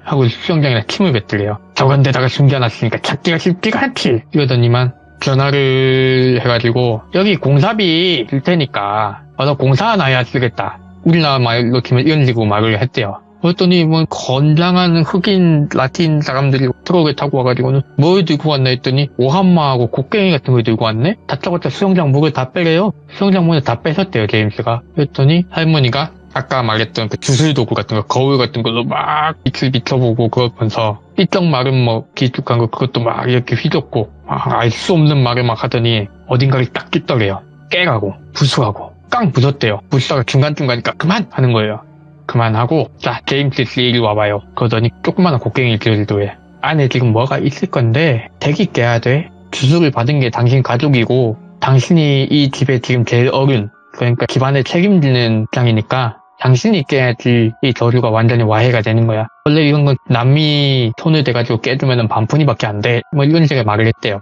하고 수영장에다 침을 뱉더래요. 저건 데다가 숨겨놨으니까 찾기가 쉽지가 않지. 이러더니만 전화를 해가지고 여기 공사비 줄 테니까 너 공사 하나 해야 쓰겠다. 우리나라 말로 치면 이런 식으로 말을 했대요. 그랬더니 뭐 건장한 흑인 라틴 사람들이 트럭을 타고 와가지고는 뭘 들고 왔나 했더니 오한마하고 곡괭이 같은 걸 들고 왔네. 다짜고짜 수영장 문을 다 빼래요. 수영장 문을 다 뺏었대요 제임스가. 그랬더니 할머니가 아까 말했던 그 주술도구 같은 거 거울 같은 걸로 막 빛을 비춰보고 그러면서 삐쩍 마른 뭐 길쭉한 거 그것도 막 이렇게 휘젓고 알 수 없는 말을 막 하더니 어딘가를 딱 찢더래요. 깨가고 부수하고 깡 부쉈대요. 부수다가 중간중간이니까 그만 하는 거예요. 그만하고 자 제임스 씨 이리 와봐요. 그러더니 조그마한 곡괭이 들더래. 안에 지금 뭐가 있을 건데 댁이 깨야 돼. 주술을 받은 게 당신 가족이고 당신이 이 집에 지금 제일 어른 그러니까 집안을 책임지는 입장이니까 당신이 깨야지 이 저주가 완전히 와해가 되는 거야. 원래 이런 건 남이 손을 대가지고 깨주면 반푼이밖에 안 돼. 뭐 이런 식의 말을 했대요.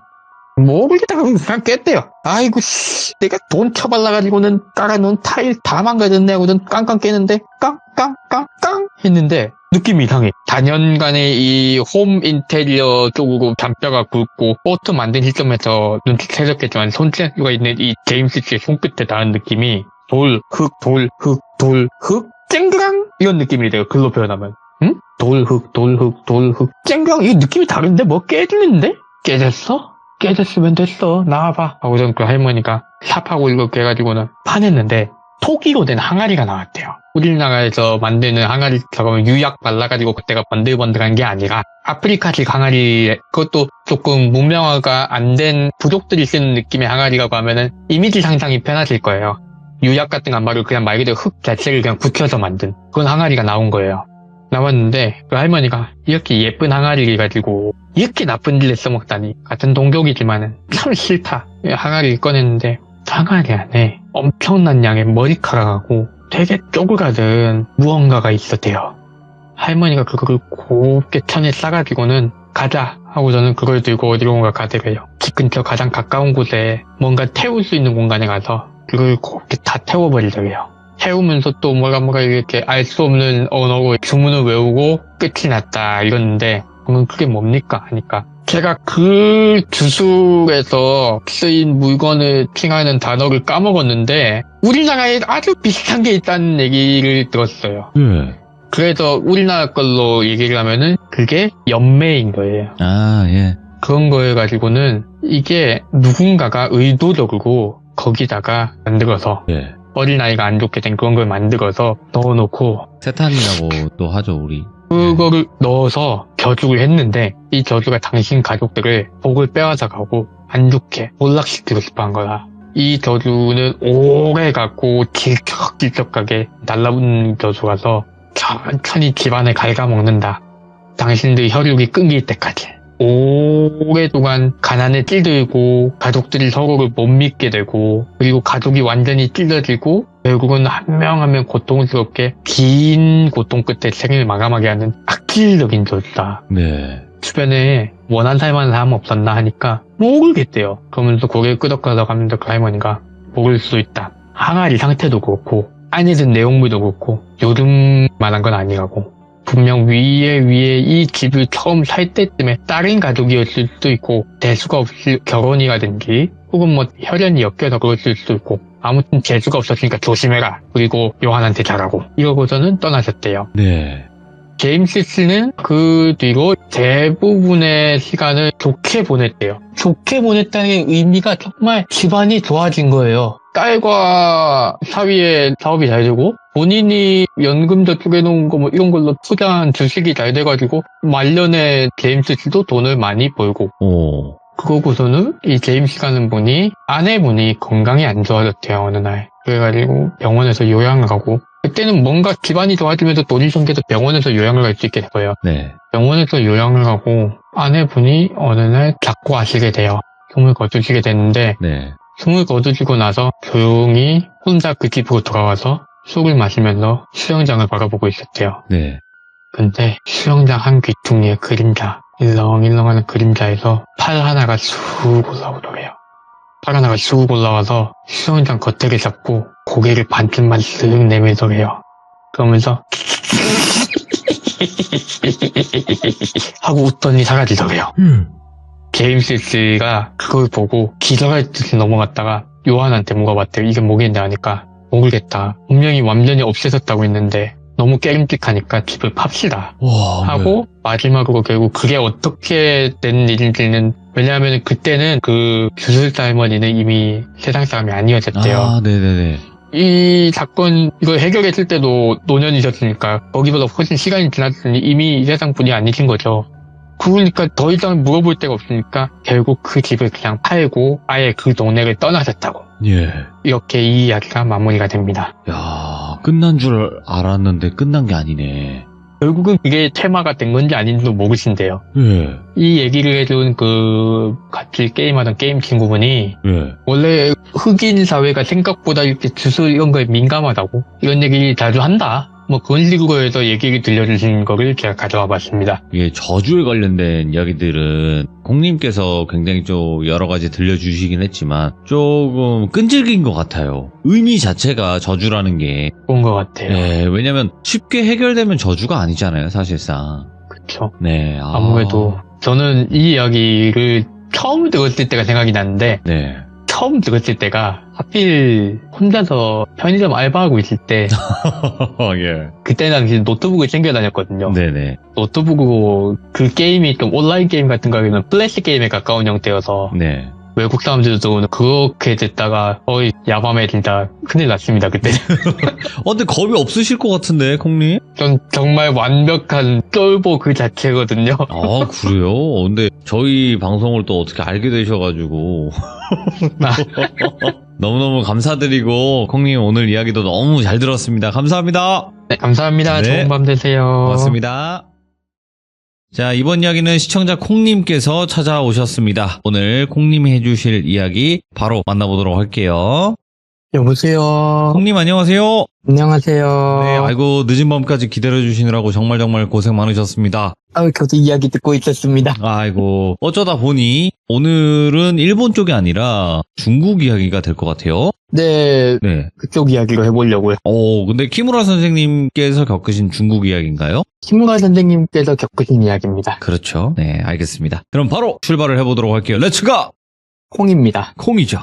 모르겠다가 그냥 깼대요. 아이고 씨 내가 돈 쳐발라가지고는 깔아놓은 타일 다 망가졌네 하고는 깡깡 깨는데 깡깡깡깡 했는데 느낌이 이상해. 단연간의 이 홈 인테리어 쪽으로 잔뼈가 굵고 보트 만든 시점에서 눈치채셨겠지만 손재주가 있는 이 제임스 씨의 손끝에 닿은 느낌이 돌, 흙, 돌, 흙, 돌, 흙, 쨍그랑 이런 느낌이 돼요. 글로 표현하면. 응? 돌, 흙, 돌, 흙, 돌, 흙, 쨍그랑 이 느낌이 다른데 뭐 깨지는데? 깨졌어? 깨졌으면 됐어. 나와봐. 하고선 그 할머니가 삽하고 이렇게 해가지고는 파냈는데 토기로 된 항아리가 나왔대요. 우리나라에서 만드는 항아리처럼 유약 발라가지고 그때가 번들번들한 게 아니라 아프리카식 항아리, 그것도 조금 문명화가 안 된 부족들이 쓰는 느낌의 항아리라고 하면은 이미지 상상이 편하실 거예요. 유약 같은 거 안 바르고 그냥 말 그대로 흙 자체를 그냥 붙여서 만든 그런 항아리가 나온 거예요. 나왔는데 그 할머니가 이렇게 예쁜 항아리를 가지고 이렇게 나쁜 일을 써먹다니. 같은 동족이지만은 참 싫다. 항아리를 꺼냈는데 항아리 안에 엄청난 양의 머리카락하고 되게 쪼그라든 무언가가 있었대요. 할머니가 그거를 곱게 천에 싸가지고는 가자 하고 저는 그걸 들고 어디론가 가더래요. 집 근처 가장 가까운 곳에 뭔가 태울 수 있는 공간에 가서 그걸 곱게 다 태워버리더래요. 태우면서 또 뭐가 이렇게 알 수 없는 언어로 주문을 외우고 끝이 났다 이러는데 그건 그게 뭡니까 하니까 제가 그 주술에서 쓰인 물건을 칭하는 단어를 까먹었는데 우리나라에 아주 비슷한 게 있다는 얘기를 들었어요. 그래서 우리나라 걸로 얘기를 하면은 그게 연매인 거예요. 아, 예. 그런 거에 가지고는 이게 누군가가 의도적으로 거기다가 만들어서 예. 어린아이가 안 좋게 된 그런 걸 만들어서 넣어놓고 세탄이라고도 하죠, 우리. 그거를 넣어서 저주를 했는데 이 저주가 당신 가족들을 복을 빼앗아가고 안 좋게 몰락시키고 싶어 한 거야. 이 저주는 오래 갖고 질척질척하게 날라붙는 저주라서 천천히 집안을 갉아먹는다. 당신들의 혈육이 끊길 때까지. 오랫동안 가난에 찌들고 가족들이 서로를 못 믿게 되고 그리고 가족이 완전히 찢어지고 결국은 한 명 한 명 고통스럽게 긴 고통 끝에 생을 마감하게 하는 악질적인 저주다. 네. 주변에 원한 살만한 사람 없었나 하니까 모르겠대요. 그러면서 고개를 끄덕끄덕 하면서 그 할머니가 모를 수 있다. 항아리 상태도 그렇고 안에 든 내용물도 그렇고 요즘만한 건 아니라고. 분명 위에 이 집을 처음 살 때쯤에 다른 가족이었을 수도 있고 대수가 없이 결혼이라든지 혹은 뭐 혈연이 엮여서 그랬을 수도 있고 아무튼 재수가 없었으니까 조심해라. 그리고 요한한테 잘하고 이러고서는 떠나셨대요. 네. 제임스 씨는 그 뒤로 대부분의 시간을 좋게 보냈대요. 좋게 보냈다는 의미가 정말 집안이 좋아진 거예요. 딸과 사위의 사업이 잘 되고 본인이 연금도 쪼개놓은 거 뭐 이런 걸로 투자한 주식이 잘 돼가지고 말년에 제임스 씨도 돈을 많이 벌고 오. 그러고서는 이 제임스라는 분이 아내분이 건강이 안 좋아졌대요 어느 날. 그래가지고 병원에서 요양을 가고 그때는 뭔가 집안이 좋아지면서 돈이 생겨서 병원에서 요양을 갈 수 있게 됐어요. 네. 병원에서 요양을 가고 아내분이 어느 날 잡고 하시게 돼요. 숨을 거두시게 됐는데 네. 숨을 거두시고 나서 조용히 혼자 그 집으로 돌아와서 술을 마시면서 수영장을 바라보고 있었대요. 네. 근데 수영장 한 귀퉁이의 그림자, 일렁일렁하는 그림자에서 팔 하나가 쑥 올라오더래요. 팔 하나가 쑥 올라와서 수영장 겉에를 잡고 고개를 반쯤만 쓱 내밀더래요. 그러면서 하고 웃더니 사라지더래요. 제임스 씨가 그걸 보고 기절할 듯이 넘어갔다가 요한한테 물어봤대요. 이게 뭐겠냐 하니까 모르겠다. 분명히 완전히 없애졌다고 했는데 너무 깨름직하니까 집을 팝시다. 와. 하고 마지막으로 결국 그게 어떻게 된 일인지는 왜냐하면 그때는 그 주술사 할머니는 이미 세상 사람이 아니었었대요. 아, 네네네. 이 사건 이걸 해결했을 때도 노년이셨으니까 거기보다 훨씬 시간이 지났으니 이미 이 세상 분이 아니신 거죠. 그러니까 더 이상 물어볼 데가 없으니까 결국 그 집을 그냥 팔고 아예 그 동네를 떠나셨다고. 예. 이렇게 이 이야기가 마무리가 됩니다. 야, 끝난 줄 알았는데 끝난 게 아니네. 결국은 그게 테마가 된 건지 아닌지도 모르신대요. 예. 이 얘기를 해준 그 같이 게임하던 게임 친구분이 예. 원래 흑인 사회가 생각보다 이렇게 주술 이런 거에 민감하다고 이런 얘기 자주 한다. 뭐 그런 식으로 해서 얘기를 들려주신 거를 제가 가져와 봤습니다. 이게 저주에 관련된 이야기들은 공님께서 굉장히 좀 여러 가지 들려주시긴 했지만 조금 끈질긴 것 같아요. 의미 자체가 저주라는 게. 그런 것 같아요. 네, 왜냐면 쉽게 해결되면 저주가 아니잖아요, 사실상. 그쵸. 네. 아무래도 저는 이 이야기를 처음 들었을 때가 생각이 나는데 네. 처음 들었을 때가 하필 혼자서 편의점 알바하고 있을 때 예. 그때 당시 노트북을 챙겨 다녔거든요. 네네. 노트북으로 그 게임이 좀 온라인 게임 같은 거는 플래시 게임에 가까운 형태여서 네. 외국 사람들도 그렇게 됐다가 거의 야밤에 진짜 큰일 났습니다. 그때. 근데 겁이 없으실 것 같은데, 콩님? 전 정말 완벽한 쫄보 그 자체거든요. 아, 그래요? 근데 저희 방송을 또 어떻게 알게 되셔가지고. 너무너무 감사드리고, 콩님 오늘 이야기도 너무 잘 들었습니다. 감사합니다. 네, 감사합니다. 네. 좋은 밤 되세요. 고맙습니다. 자, 이번 이야기는 시청자 콩님께서 찾아오셨습니다. 오늘 콩님이 해주실 이야기 바로 만나보도록 할게요. 여보세요. 콩님 안녕하세요. 안녕하세요. 네, 아이고 늦은 밤까지 기다려주시느라고 정말 고생 많으셨습니다. 저도 이야기 듣고 있었습니다. 아이고 어쩌다 보니 오늘은 일본 쪽이 아니라 중국 이야기가 될 것 같아요. 네, 네. 그쪽 이야기로 해보려고요. 근데 키무라 선생님께서 겪으신 중국 이야기인가요? 키무라 선생님께서 겪으신 이야기입니다. 그렇죠. 네, 알겠습니다. 그럼 바로 출발을 해보도록 할게요. 렛츠가! 콩입니다. 콩이죠.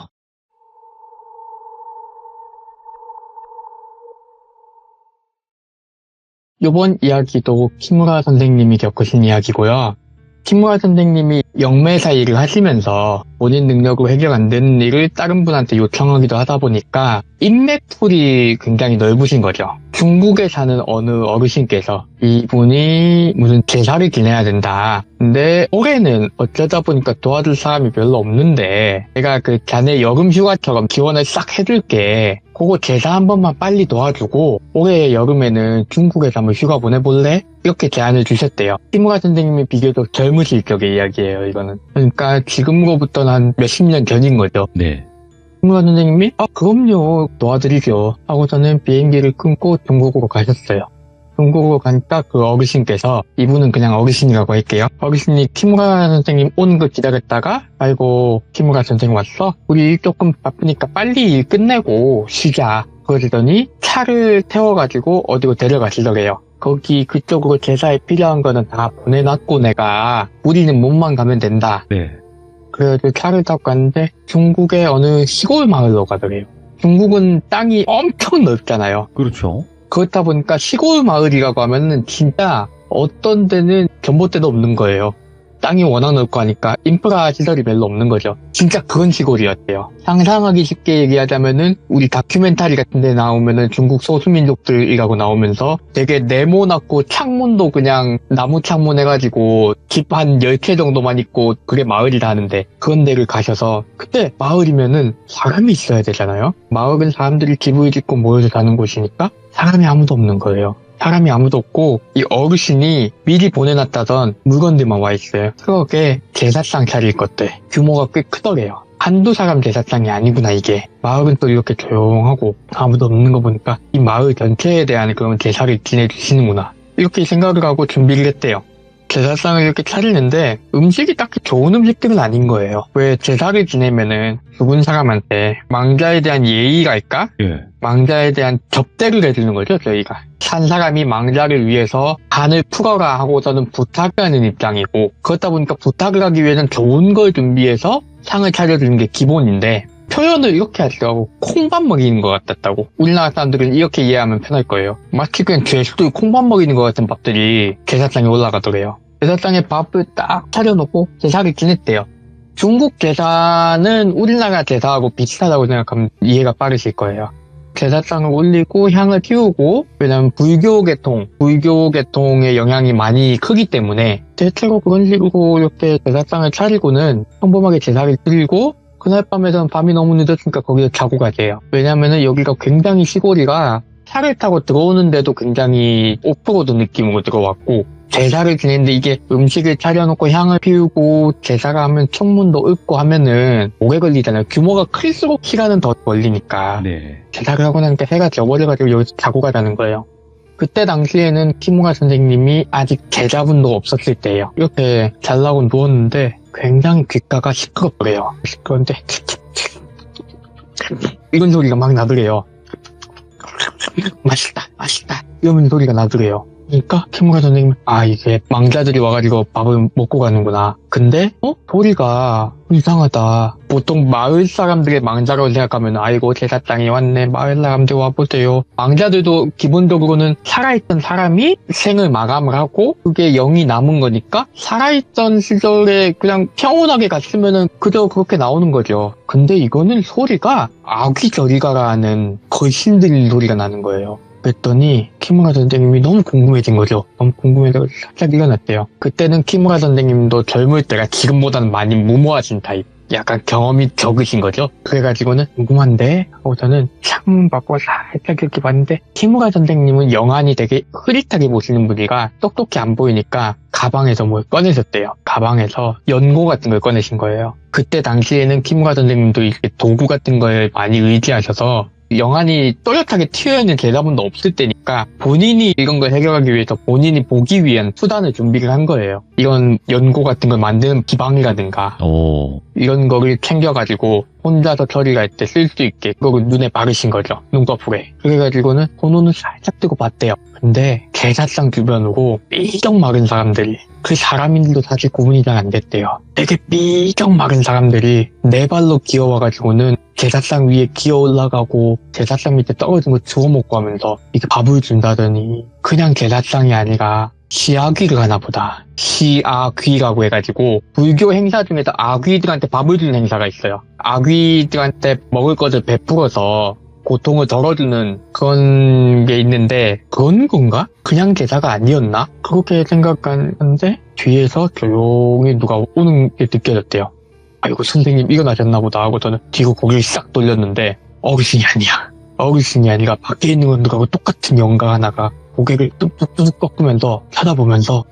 이번 이야기도 키무라 선생님이 겪으신 이야기고요. 키무라 선생님이 영매사 일을 하시면서 본인 능력으로 해결 안 되는 일을 다른 분한테 요청하기도 하다 보니까 인맥풀이 굉장히 넓으신 거죠. 중국에 사는 어느 어르신께서 이분이 무슨 제사를 지내야 된다. 근데 올해는 어쩌다 보니까 도와줄 사람이 별로 없는데 내가 그 자네 여름 휴가처럼 지원을 싹 해줄게. 그거 제사 한 번만 빨리 도와주고 올해 여름에는 중국에서 한번 휴가 보내볼래? 이렇게 제안을 주셨대요. 키무라 선생님이 비교적 젊으실 적의 이야기예요, 이거는. 그러니까 지금으로부터는 한 몇십 년 전인 거죠. 네. 키무라 선생님이 그럼요, 도와드리죠 하고서는 비행기를 끊고 중국으로 가셨어요. 중국으로 가니까 그 어르신께서, 이분은 그냥 어르신이라고 할게요. 어르신이 키무라 선생님 오는 거 기다렸다가 아이고 키무라 선생님 왔어? 우리 조금 바쁘니까 빨리 일 끝내고 쉬자. 그러더니 차를 태워가지고 어디로 데려가시더래요. 거기 그쪽으로 제사에 필요한 거는 다 보내놨고 내가 우리는 몸만 가면 된다. 네. 그래서 차를 타고 갔는데 중국의 어느 시골 마을로 가더래요. 중국은 땅이 엄청 넓잖아요. 그렇죠. 그렇다 보니까 시골 마을이라고 하면은 진짜 어떤 데는 전봇대도 없는 거예요. 땅이 워낙 넓고 하니까 인프라 시설이 별로 없는 거죠. 진짜 그런 시골이었대요. 상상하기 쉽게 얘기하자면은 우리 다큐멘터리 같은 데 나오면은 중국 소수민족들이라고 나오면서 되게 네모났고 창문도 그냥 나무 창문 해가지고 집 한 10채 정도만 있고 그게 마을이라 하는데 그런 데를 가셔서 그때 마을이면은 사람이 있어야 되잖아요. 마을은 사람들이 집을 짓고 모여서 사는 곳이니까 사람이 아무도 없는 거예요. 사람이 아무도 없고 이 어르신이 미리 보내놨다던 물건들만 와 있어요. 그러게 제사상 차릴 것들 규모가 꽤 크더래요. 한두 사람 제사상이 아니구나 이게. 마을은 또 이렇게 조용하고 아무도 없는 거 보니까 이 마을 전체에 대한 그런 제사를 지내주시는구나 이렇게 생각을 하고 준비를 했대요. 제사상을 이렇게 차리는데 음식이 딱히 좋은 음식들은 아닌 거예요. 왜 제사를 지내면은 죽은 사람한테 망자에 대한 예의랄까? 예. 망자에 대한 접대를 해주는 거죠, 저희가. 산 사람이 망자를 위해서 간을 풀어라 하고서는 부탁을 하는 입장이고, 그렇다 보니까 부탁을 하기 위해서는 좋은 걸 준비해서 상을 차려주는 게 기본인데, 표현을 이렇게 하시더라고. 콩밥 먹이는 것 같았다고. 우리나라 사람들은 이렇게 이해하면 편할 거예요. 마치 그냥 죄수들 콩밥 먹이는 것 같은 밥들이 제사상에 올라가더래요. 제사상에 밥을 딱 차려놓고 제사를 지냈대요. 중국 제사는 우리나라 제사하고 비슷하다고 생각하면 이해가 빠르실 거예요. 제사상을 올리고 향을 피우고, 왜냐면 불교 계통의 영향이 많이 크기 때문에 대체로 그런 식으로 이렇게 제사상을 차리고는 평범하게 제사를 드리고 그날 밤에는 밤이 너무 늦었으니까 거기서 자고 가세요. 왜냐면은 여기가 굉장히 시골이라 차를 타고 들어오는데도 굉장히 오프로드 느낌으로 들어왔고 제사를 지내는데 이게 음식을 차려놓고 향을 피우고 제사가 하면 청문도 읊고 하면은 오래 걸리잖아요. 규모가 클수록 시간은 더 걸리니까. 네. 제사를 하고 나니까 해가 져버려가지고 여기서 자고 가자는 거예요. 그때 당시에는 키무라 선생님이 아직 제자분도 없었을 때예요. 이렇게 잘라고 누웠는데 굉장히 귓가가 시끄럽더래요. 시끄러운데 이런 소리가 막 나더래요. 맛있다 이런 소리가 나더래요. 그러니까 키무라 선생님이 이게 망자들이 와가지고 밥을 먹고 가는구나. 근데 소리가 이상하다. 보통 마을 사람들의 망자라고 생각하면 아이고 제사장이 왔네 마을 사람들 와보세요. 망자들도 기본적으로는 살아있던 사람이 생을 마감을 하고 그게 영이 남은 거니까 살아있던 시절에 그냥 평온하게 갔으면은 그저 그렇게 나오는 거죠. 근데 이거는 소리가 아귀 저리 가라는 거신 들리는 소리가 나는 거예요. 그랬더니 키무라 선생님이 너무 궁금해진 거죠. 너무 궁금해서 살짝 일어났대요. 그때는 키무라 선생님도 젊을 때가 지금보다는 많이 무모하신 타입. 약간 경험이 적으신 거죠. 그래가지고는 궁금한데 하고 저는 창문 밖으로 살짝 이렇게 봤는데 키무라 선생님은 영안이 되게 흐릿하게 보시는 분이라 똑똑히 안 보이니까 가방에서 뭘 꺼내셨대요. 가방에서 연고 같은 걸 꺼내신 거예요. 그때 당시에는 키무라 선생님도 이렇게 도구 같은 걸 많이 의지하셔서 영안이 또렷하게 튀어있는 제자분도 없을 때니까 본인이 이런 걸 해결하기 위해서 본인이 보기 위한 수단을 준비를 한 거예요. 이런 연고 같은 걸 만드는 기방이라든가 이런 거를 챙겨가지고 혼자서 처리할 때 쓸 수 있게 그걸 눈에 바르신 거죠. 눈꺼풀에. 그래가지고는 손눈을 살짝 뜨고 봤대요. 근데 제사상 주변으로 삐쩍 마른 사람들이 그 사람인지도 사실 구분이 잘 안 됐대요. 되게 삐쩍 마른 사람들이 네 발로 기어와가지고는 제사상 위에 기어 올라가고 제사상 밑에 떨어진 거 주워 먹고 하면서 이게 밥을 준다더니 그냥 제사상이 아니라 시아귀를 하나 보다. 시아귀라고 해가지고 불교 행사 중에서 아귀들한테 밥을 주는 행사가 있어요. 아귀들한테 먹을 것을 베풀어서 고통을 덜어주는 그런 게 있는데 그런 건가? 그냥 제사가 아니었나? 그렇게 생각하는데 뒤에서 조용히 누가 오는 게 느껴졌대요. 아이고 선생님 일어나셨나 보다 하고 저는 뒤로 고개를 싹 돌렸는데 어르신이 아니야. 어르신이 아니라 밖에 있는 분들하고 똑같은 영가 하나가 고개를 뚝뚝뚝 꺾으면서 쳐다보면서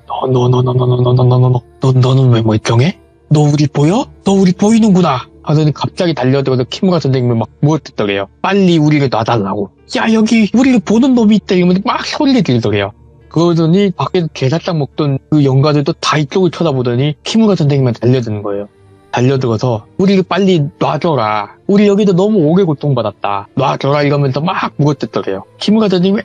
너는 왜 멀쩡해? 너 우리 보여? 너 우리 보이는구나 하더니 갑자기 달려들어서 키무라 선생님을 막 물어뜯더래요. 빨리 우리를 놔달라고. 야 여기 우리를 보는 놈이 있다 이러면서 막 소리를 지르더래요. 그러더니 밖에서 게살짝 먹던 그 영가들도 다 이쪽을 쳐다보더니 키무라 선생님한테 달려드는 거예요. 달려들어서 우리를 빨리 놔줘라. 우리 여기도 너무 오래 고통받았다. 놔줘라 이러면서 막 물어뜯더래요. 키무라 선생님이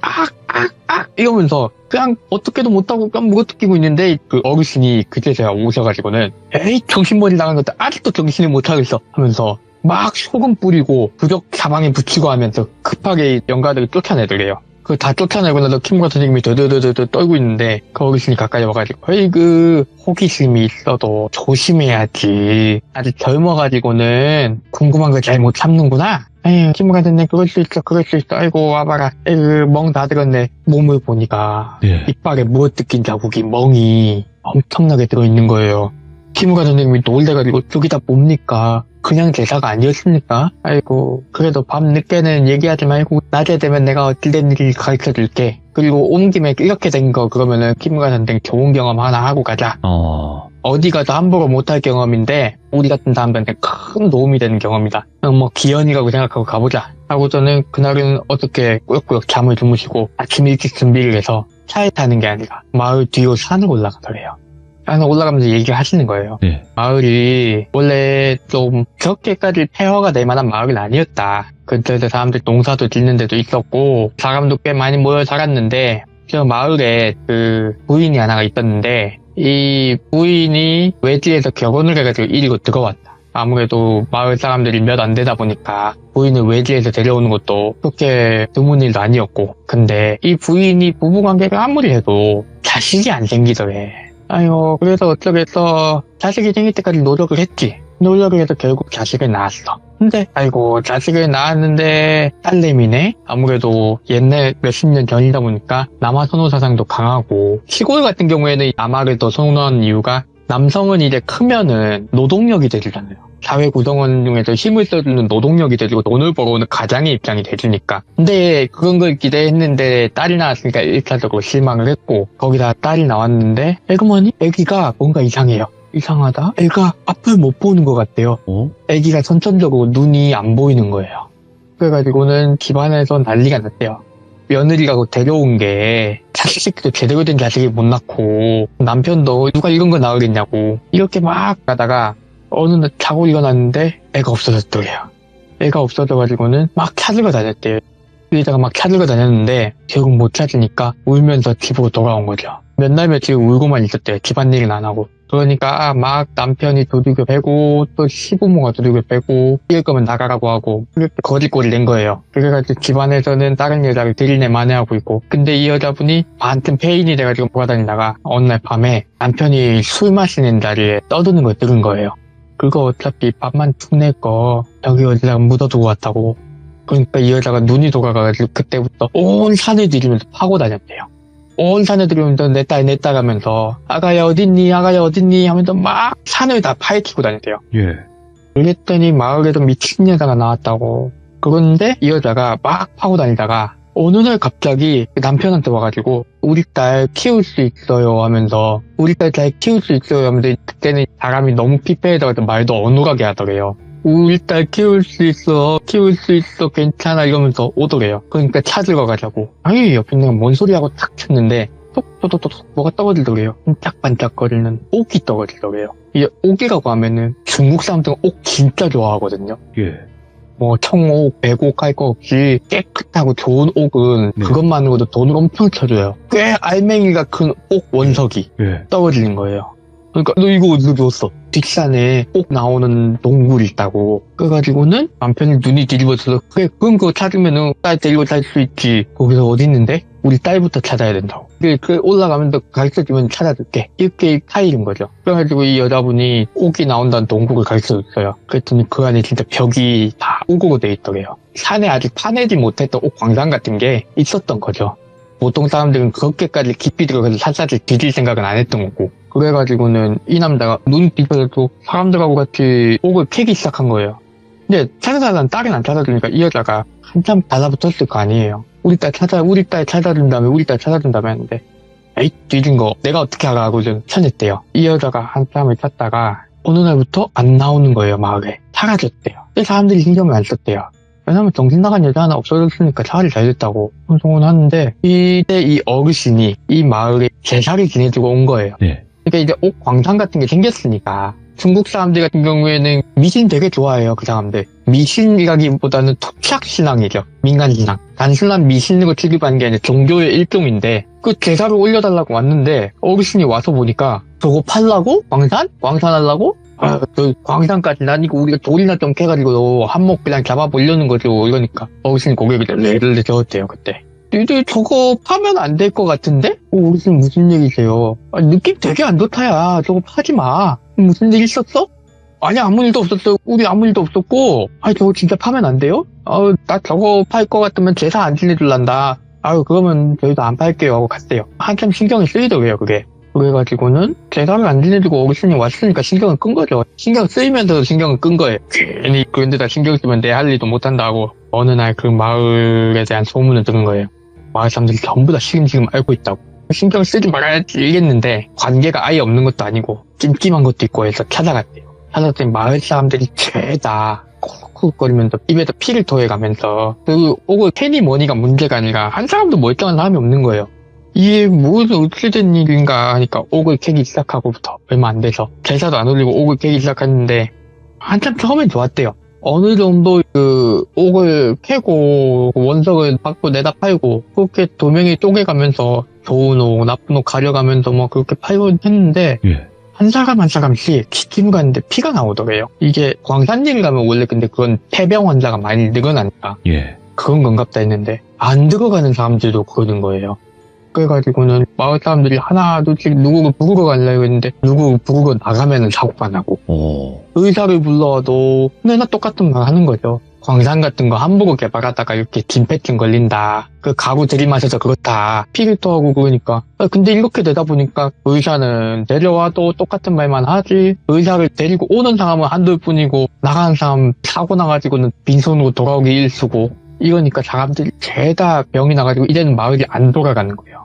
이러면서 그냥 어떻게도 못하고 그냥 물어뜯기고 있는데 그 어르신이 그제서야 오셔가지고는 에이 정신머리 나간 것도 아직도 정신을 못 차리겠어 하면서 막 소금 뿌리고 부적 사방에 붙이고 하면서 급하게 영가들을 쫓아내더래요. 그 다 쫓아내고 나서 키무라 선생님이 더더더더 떨고 있는데 그 어르신이 가까이 와가지고 에이 그 호기심이 있어도 조심해야지. 아직 젊어가지고는 궁금한 걸 잘 못 참는구나. 에휴 키무라 선생님 그럴 수 있어. 아이고 와봐라. 에휴 멍 다 들었네. 몸을 보니까 이빨에 물어뜯긴 자국이 멍이 엄청나게 들어있는 거예요. 키무라 선생님이 놀래가지고 저기다 뭡니까? 그냥 제사가 아니었습니까? 아이고 그래도 밤 늦게는 얘기하지 말고 낮에 되면 내가 어찌 된 일을 가르쳐줄게. 그리고 온 김에 이렇게 된 거 그러면은 키무라 선생 좋은 경험 하나 하고 가자. 어디 가도 함부로 못할 경험인데 우리 같은 사람들한테 큰 도움이 되는 경험이다. 뭐 기연이라고 생각하고 가보자. 하고 저는 그날은 어떻게 꾸역꾸역 잠을 주무시고 아침 일찍 준비를 해서 차에 타는 게 아니라 마을 뒤로 산을 올라가더래요. 산을 올라가면서 얘기를 하시는 거예요. 마을이 원래 좀 그렇게까지 폐허가 될 만한 마을은 아니었다. 근처에서 사람들 농사도 짓는 데도 있었고 사람도 꽤 많이 모여 살았는데 저 마을에 그 부인이 하나가 있었는데 이 부인이 외지에서 결혼을 해가지고 이리로 들어왔다. 아무래도 마을 사람들이 몇 안 되다 보니까 부인을 외지에서 데려오는 것도 그렇게 드문 일도 아니었고 근데 이 부인이 부부관계를 아무리 해도 자식이 안 생기더래. 아유 그래서 어쩌겠어. 자식이 생길 때까지 노력을 했지. 노력을 해서 결국 자식을 낳았어. 근데 아이고 자식을 낳았는데 딸내미네. 아무래도 옛날 몇십 년 전이다 보니까 남아 선호 사상도 강하고 시골 같은 경우에는 남아를 더 선호하는 이유가 남성은 이제 크면은 노동력이 되잖아요. 사회 구성원 중에서 힘을 써주는 노동력이 되고 돈을 벌어오는 가장의 입장이 되주니까. 근데 그런 걸 기대했는데 딸이 나왔으니까 1차적으로 실망을 했고 거기다 딸이 나왔는데 에그머니? 애기가 뭔가 이상해요. 이상하다? 애가 앞을 못 보는 것 같대요. 애기가 선천적으로 눈이 안 보이는 거예요. 그래가지고는 집안에서 난리가 났대요. 며느리라고 데려온 게 자식도 제대로 된 자식을 못 낳고 남편도 누가 이런 거 낳으겠냐고 이렇게 막 가다가 어느 날 자고 일어났는데 애가 없어졌더래요. 애가 없어져가지고는 막 찾으러 다녔대요. 여기다가 막 찾으러 다녔는데 결국 못 찾으니까 울면서 집으로 돌아온 거죠. 몇 날 며칠 울고만 있었대요. 집안일은 안 하고. 그러니까 막 남편이 두들겨 패고 또 시부모가 두들겨 패고 이럴 거면 나가라고 하고 그렇게 거짓골을 낸 거예요. 그래가지고 집안에서는 다른 여자를 들이내 만회하고 있고 근데 이 여자분이 반쯤 폐인이 돼가지고 돌아다니다가 어느 날 밤에 남편이 술 마시는 자리에 떠드는 걸 들은 거예요. 그거 어차피 밥만 툭 낼 거 여기 어디다가 묻어두고 왔다고. 그러니까 이 여자가 눈이 돌아가가지고 그때부터 온 산을 들이면서 파고 다녔대요. 온 산을 들이면서 내 딸 하면서 아가야 어딨니 하면서 막 산을 다 파헤치고 다녔대요. 그랬더니 마을에서 미친 여자가 나왔다고. 그런데 이 여자가 막 파고 다니다가 어느 날 갑자기 남편한테 와가지고 우리 딸 키울 수 있어요 하면서 우리 딸 잘 키울 수 있어요 하면서 그때는 사람이 너무 피폐해져서 말도 어눌하게 하더래요. 우리 딸 키울 수 있어 괜찮아 이러면서 오더래요. 그러니까 찾으러 가자고. 아니 옆에 내가 뭔 소리 하고 탁 쳤는데 톡톡톡톡 뭐가 떨어지더래요. 반짝반짝거리는 옥이 떨어지더래요. 이게 옥이라고 하면은 중국 사람들은 옥 진짜 좋아하거든요. 뭐 청옥, 백옥 할 거 없이 깨끗하고 좋은 옥은 그것만으로도 돈을 엄청 쳐줘요. 꽤 알맹이가 큰 옥 원석이 떨어지는 거예요. 그러니까 너 이거 어디서 배웠어? 뒷산에 꼭 나오는 동굴이 있다고. 그래가지고는 남편이 눈이 뒤집어져서 그래 그럼 그거 찾으면은 딸 데리고 살 수 있지. 거기서 어디 있는데? 우리 딸부터 찾아야 된다고. 그래 올라가면서 가르쳐주면 찾아줄게. 이렇게 타일인 거죠. 그래가지고 이 여자분이 옥이 나온다는 동굴을 가르쳐줬어요. 그랬더니 그 안에 진짜 벽이 다 옥으로 돼 있더래요. 산에 아직 파내지 못했던 옥 광산 같은 게 있었던 거죠. 보통 사람들은 그렇게까지 깊이 들어가서 산사를 뒤질 생각은 안 했던 거고. 그래가지고는 이 남자가 눈 뒤집어져도 사람들하고 같이 옥을 캐기 시작한 거예요. 근데 찾아달라는 딸은 안 찾아주니까 이 여자가 한참 달라붙었을 거 아니에요. 우리 딸 찾아준다며 했는데 에이 뒤진 거 내가 어떻게 알아 하고 좀 쳐냈대요. 이 여자가 한참을 찾다가 어느 날부터 안 나오는 거예요. 마을에 사라졌대요. 근데 사람들이 신경을 안 썼대요. 왜냐면 정신 나간 여자 하나 없어졌으니까 차라리 잘 됐다고 혼송은 하는데 이때 이 어르신이 이 마을에 제사를 지내주고 온 거예요. 네. 그러니까 이제 옥 광산 같은 게 생겼으니까 중국 사람들 같은 경우에는 미신 되게 좋아해요. 그 사람들. 미신이라기보다는 토착신앙이죠. 민간신앙. 단순한 미신으로 취급하는 게 아니라 종교의 일종인데 그 제사를 올려달라고 왔는데 어르신이 와서 보니까 저거 팔라고? 광산하려고? 저 광산까지 난 이거 우리가 돌이나 좀 캐가지고 한몫 그냥 잡아보려는 거죠. 이러니까 어르신이 고개를 레를 저었대요. 그때. 니들 저거 파면 안 될 것 같은데? 어르신 무슨 얘기세요? 느낌 되게 안 좋다야. 저거 파지 마. 무슨 일 있었어? 아니 아무 일도 없었어. 우리 아무 일도 없었고. 저거 진짜 파면 안 돼요? 나 저거 팔 것 같으면 제사 안 지내줄란다. 그러면 저희도 안 팔게요 하고 갔대요. 한참 신경이 쓰이더래요 그게. 그래가지고는 제사를 안 지내주고 어르신이 왔으니까 신경을 끈 거죠. 신경 쓰이면서도 신경을 끈 거예요. 괜히 그런데다 신경 쓰면 내 할 일도 못한다고. 어느 날 그 마을에 대한 소문을 들은 거예요. 마을 사람들이 전부 다 지금 알고 있다고. 신경 쓰지 말아야지 이랬는데 관계가 아예 없는 것도 아니고 찜찜한 것도 있고 해서 찾아갔대요. 찾아갔더니 마을 사람들이 죄다 쿡쿡거리면서 입에다 피를 토해가면서 그 옥을 캐니 뭐니가 문제가 아니라 한 사람도 멀쩡한 사람이 없는 거예요. 이게 무슨 어떻게 된 일인가 하니까 옥을 캐기 시작하고부터 얼마 안 돼서 제사도 안 올리고 옥을 캐기 시작했는데 한참 처음엔 좋았대요. 어느 정도 그 옥을 캐고 원석을 받고 내다 팔고 그렇게 도명이 쪼개가면서 좋은 옥 나쁜 옥 가려가면서 뭐 그렇게 팔고 했는데 예. 한 사람 한 사람씩 지킴 가는데 피가 나오더래요. 이게 광산일 가면 원래 근데 그건 폐병 환자가 많이 늘어나니까 예. 그건 건갑다 했는데 안 들어가는 사람들도 그러는 거예요. 그래가지고는 마을 사람들이 하나 둘씩 누구를 부르러 가려고 했는데 누구 부르러 나가면은 사고가 나고 의사를 불러도 맨날 똑같은 말 하는 거죠. 광산 같은 거 함부로 개발하다가 이렇게 진폐증 걸린다. 그 가구 들이마셔서 그렇다. 피를 토하고 그러니까. 근데 이렇게 되다 보니까 의사는 데려와도 똑같은 말만 하지. 의사를 데리고 오는 사람은 한둘 뿐이고 나가는 사람 사고 나가지고는 빈손으로 돌아오기 일쑤고. 이러니까 사람들이 죄다 병이 나가지고 이제는 마을이 안 돌아가는 거예요.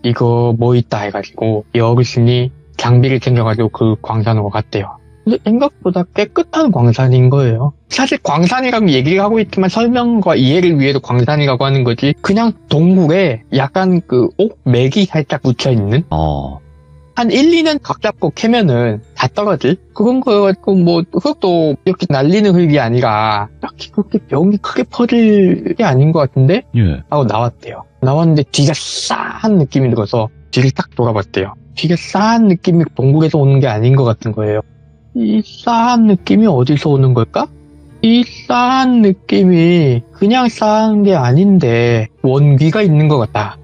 이거 뭐 있다 해가지고 이 어르신이 장비를 챙겨가지고 그 광산으로 갔대요. 근데 생각보다 깨끗한 광산인 거예요. 사실 광산이라고 얘기를 하고 있지만 설명과 이해를 위해서 광산이라고 하는 거지 그냥 동굴에 약간 그 옥맥이 살짝 묻혀있는 한 1, 2년 각 잡고 캐면은 다 떨어질? 그런 거여가지고 뭐 흙도 이렇게 날리는 흙이 아니라 딱히 그렇게 병이 크게 퍼질 게 아닌 것 같은데? 예. 하고 나왔대요. 나왔는데 뒤가 싸한 느낌이 들어서 뒤를 딱 돌아봤대요. 뒤가 싸한 느낌이 동굴에서 오는 게 아닌 것 같은 거예요. 이 싸한 느낌이 어디서 오는 걸까? 이 싸한 느낌이 그냥 싸한 게 아닌데 원귀가 있는 것 같다.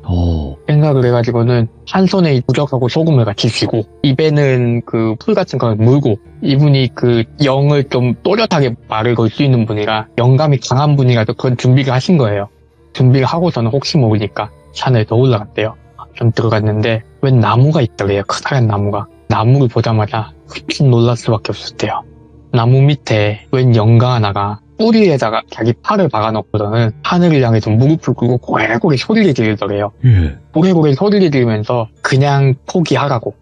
생각을 해가지고는 한 손에 부적하고 소금을 같이 쥐고 입에는 그 풀 같은 걸 물고 이분이 그 영을 좀 또렷하게 말을 걸 수 있는 분이라 영감이 강한 분이라서 그런 준비를 하신 거예요. 준비를 하고서는 혹시 모르니까 산에 더 올라갔대요. 좀 들어갔는데 웬 나무가 있더래요. 커다란 나무가. 나무를 보자마자 휙 놀랄 수밖에 없었대요. 나무 밑에 웬 영가 하나가 뿌리에다가 자기 팔을 박아놓고서는 하늘을 향해서 무릎을 꿇고 고래고래 소리를 지르더래요. 예. 고래고래 소리를 지르면서 그냥 포기하라고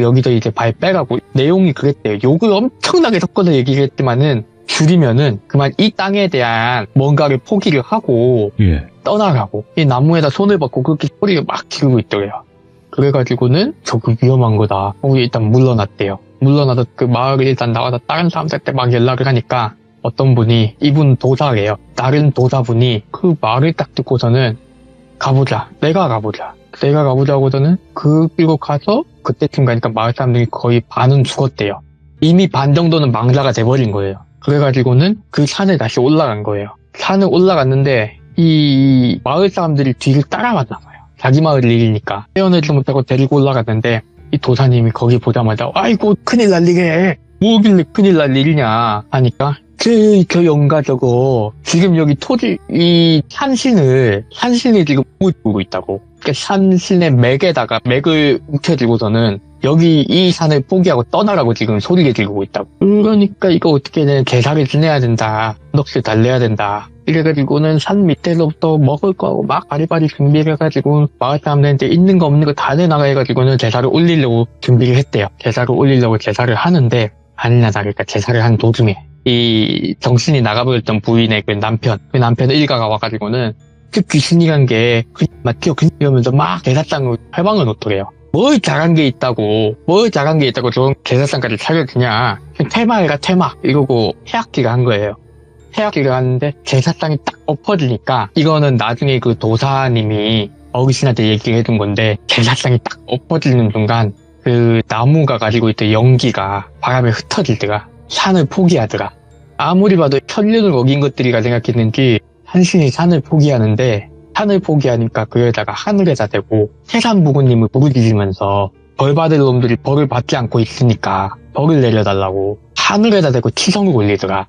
여기서 이제 발 빼라고 내용이 그랬대요. 욕을 엄청나게 섞어서 얘기를 했지만은 줄이면은 그만 이 땅에 대한 뭔가를 포기를 하고 예. 떠나가고 이 나무에다 손을 받고 그렇게 소리를 막 지르고 있더래요. 그래가지고는 저거 위험한 거다. 거기 일단 물러났대요. 물러나서 그 마을에 일단 나와서 다른 사람들한테 막 연락을 하니까 어떤 분이 이분 도사래요. 다른 도사분이 그 말을 딱 듣고서는 가보자. 내가 가보자. 내가 가보자고서는 그 끌고 가서 그때쯤 가니까 마을 사람들이 거의 반은 죽었대요. 이미 반 정도는 망자가 돼버린 거예요. 그래가지고는 그 산에 다시 올라간 거예요. 산을 올라갔는데 이 마을 사람들이 뒤를 따라왔나 봐요. 자기 마을을 이기니까 헤어내지 못하고 데리고 올라갔는데 이 도사님이 거기 보자마자 아이고 큰일 날 일이래. 뭐길래 큰일 날 일이냐 하니까 저 영가 저거 지금 여기 토지 이 산신을 지금 묻고 있다고. 그러니까 산신의 맥에다가 맥을 뭉쳐주고서는 여기 이 산을 포기하고 떠나라고 지금 소리를 지르고 있다고. 그러니까 이거 어떻게든 제사를 지내야 된다. 넋을 달래야 된다. 이래가지고는 산 밑에서부터 먹을 거하고 막 바리바리 준비를 해가지고 마을 사람들한테 있는 거 없는 거 다 내놔가 해가지고는 제사를 올리려고 준비를 했대요. 제사를 올리려고 제사를 하는데 아니나 다를까 제사를 한 도중에 이 정신이 나가버렸던 부인의 그 남편 일가가 와가지고는 그 귀신이란 게 맞죠? 이러면서 막 제사상을 회방을 놓더래요. 뭘 잘한 게 있다고 저런 제사상까지 차려주냐. 퇴마해라 퇴마 이러고 해악기를 한 거예요. 해악기를 하는데 제사상이 딱 엎어지니까 이거는 나중에 그 도사님이 어르신한테 얘기를 해준 건데 제사상이 딱 엎어지는 순간 그 나무가 가지고 있던 연기가 바람에 흩어지더라. 산을 포기하더라. 아무리 봐도 천륜을 어긴 것들이라 생각했는지 산신이 산을 포기하는데 산을 포기하니까 그 여자가 하늘에다 대고 태산부군님을 부르짖으면서 벌 받을 놈들이 벌을 받지 않고 있으니까 벌을 내려달라고 하늘에다 대고 치성을 올리더라.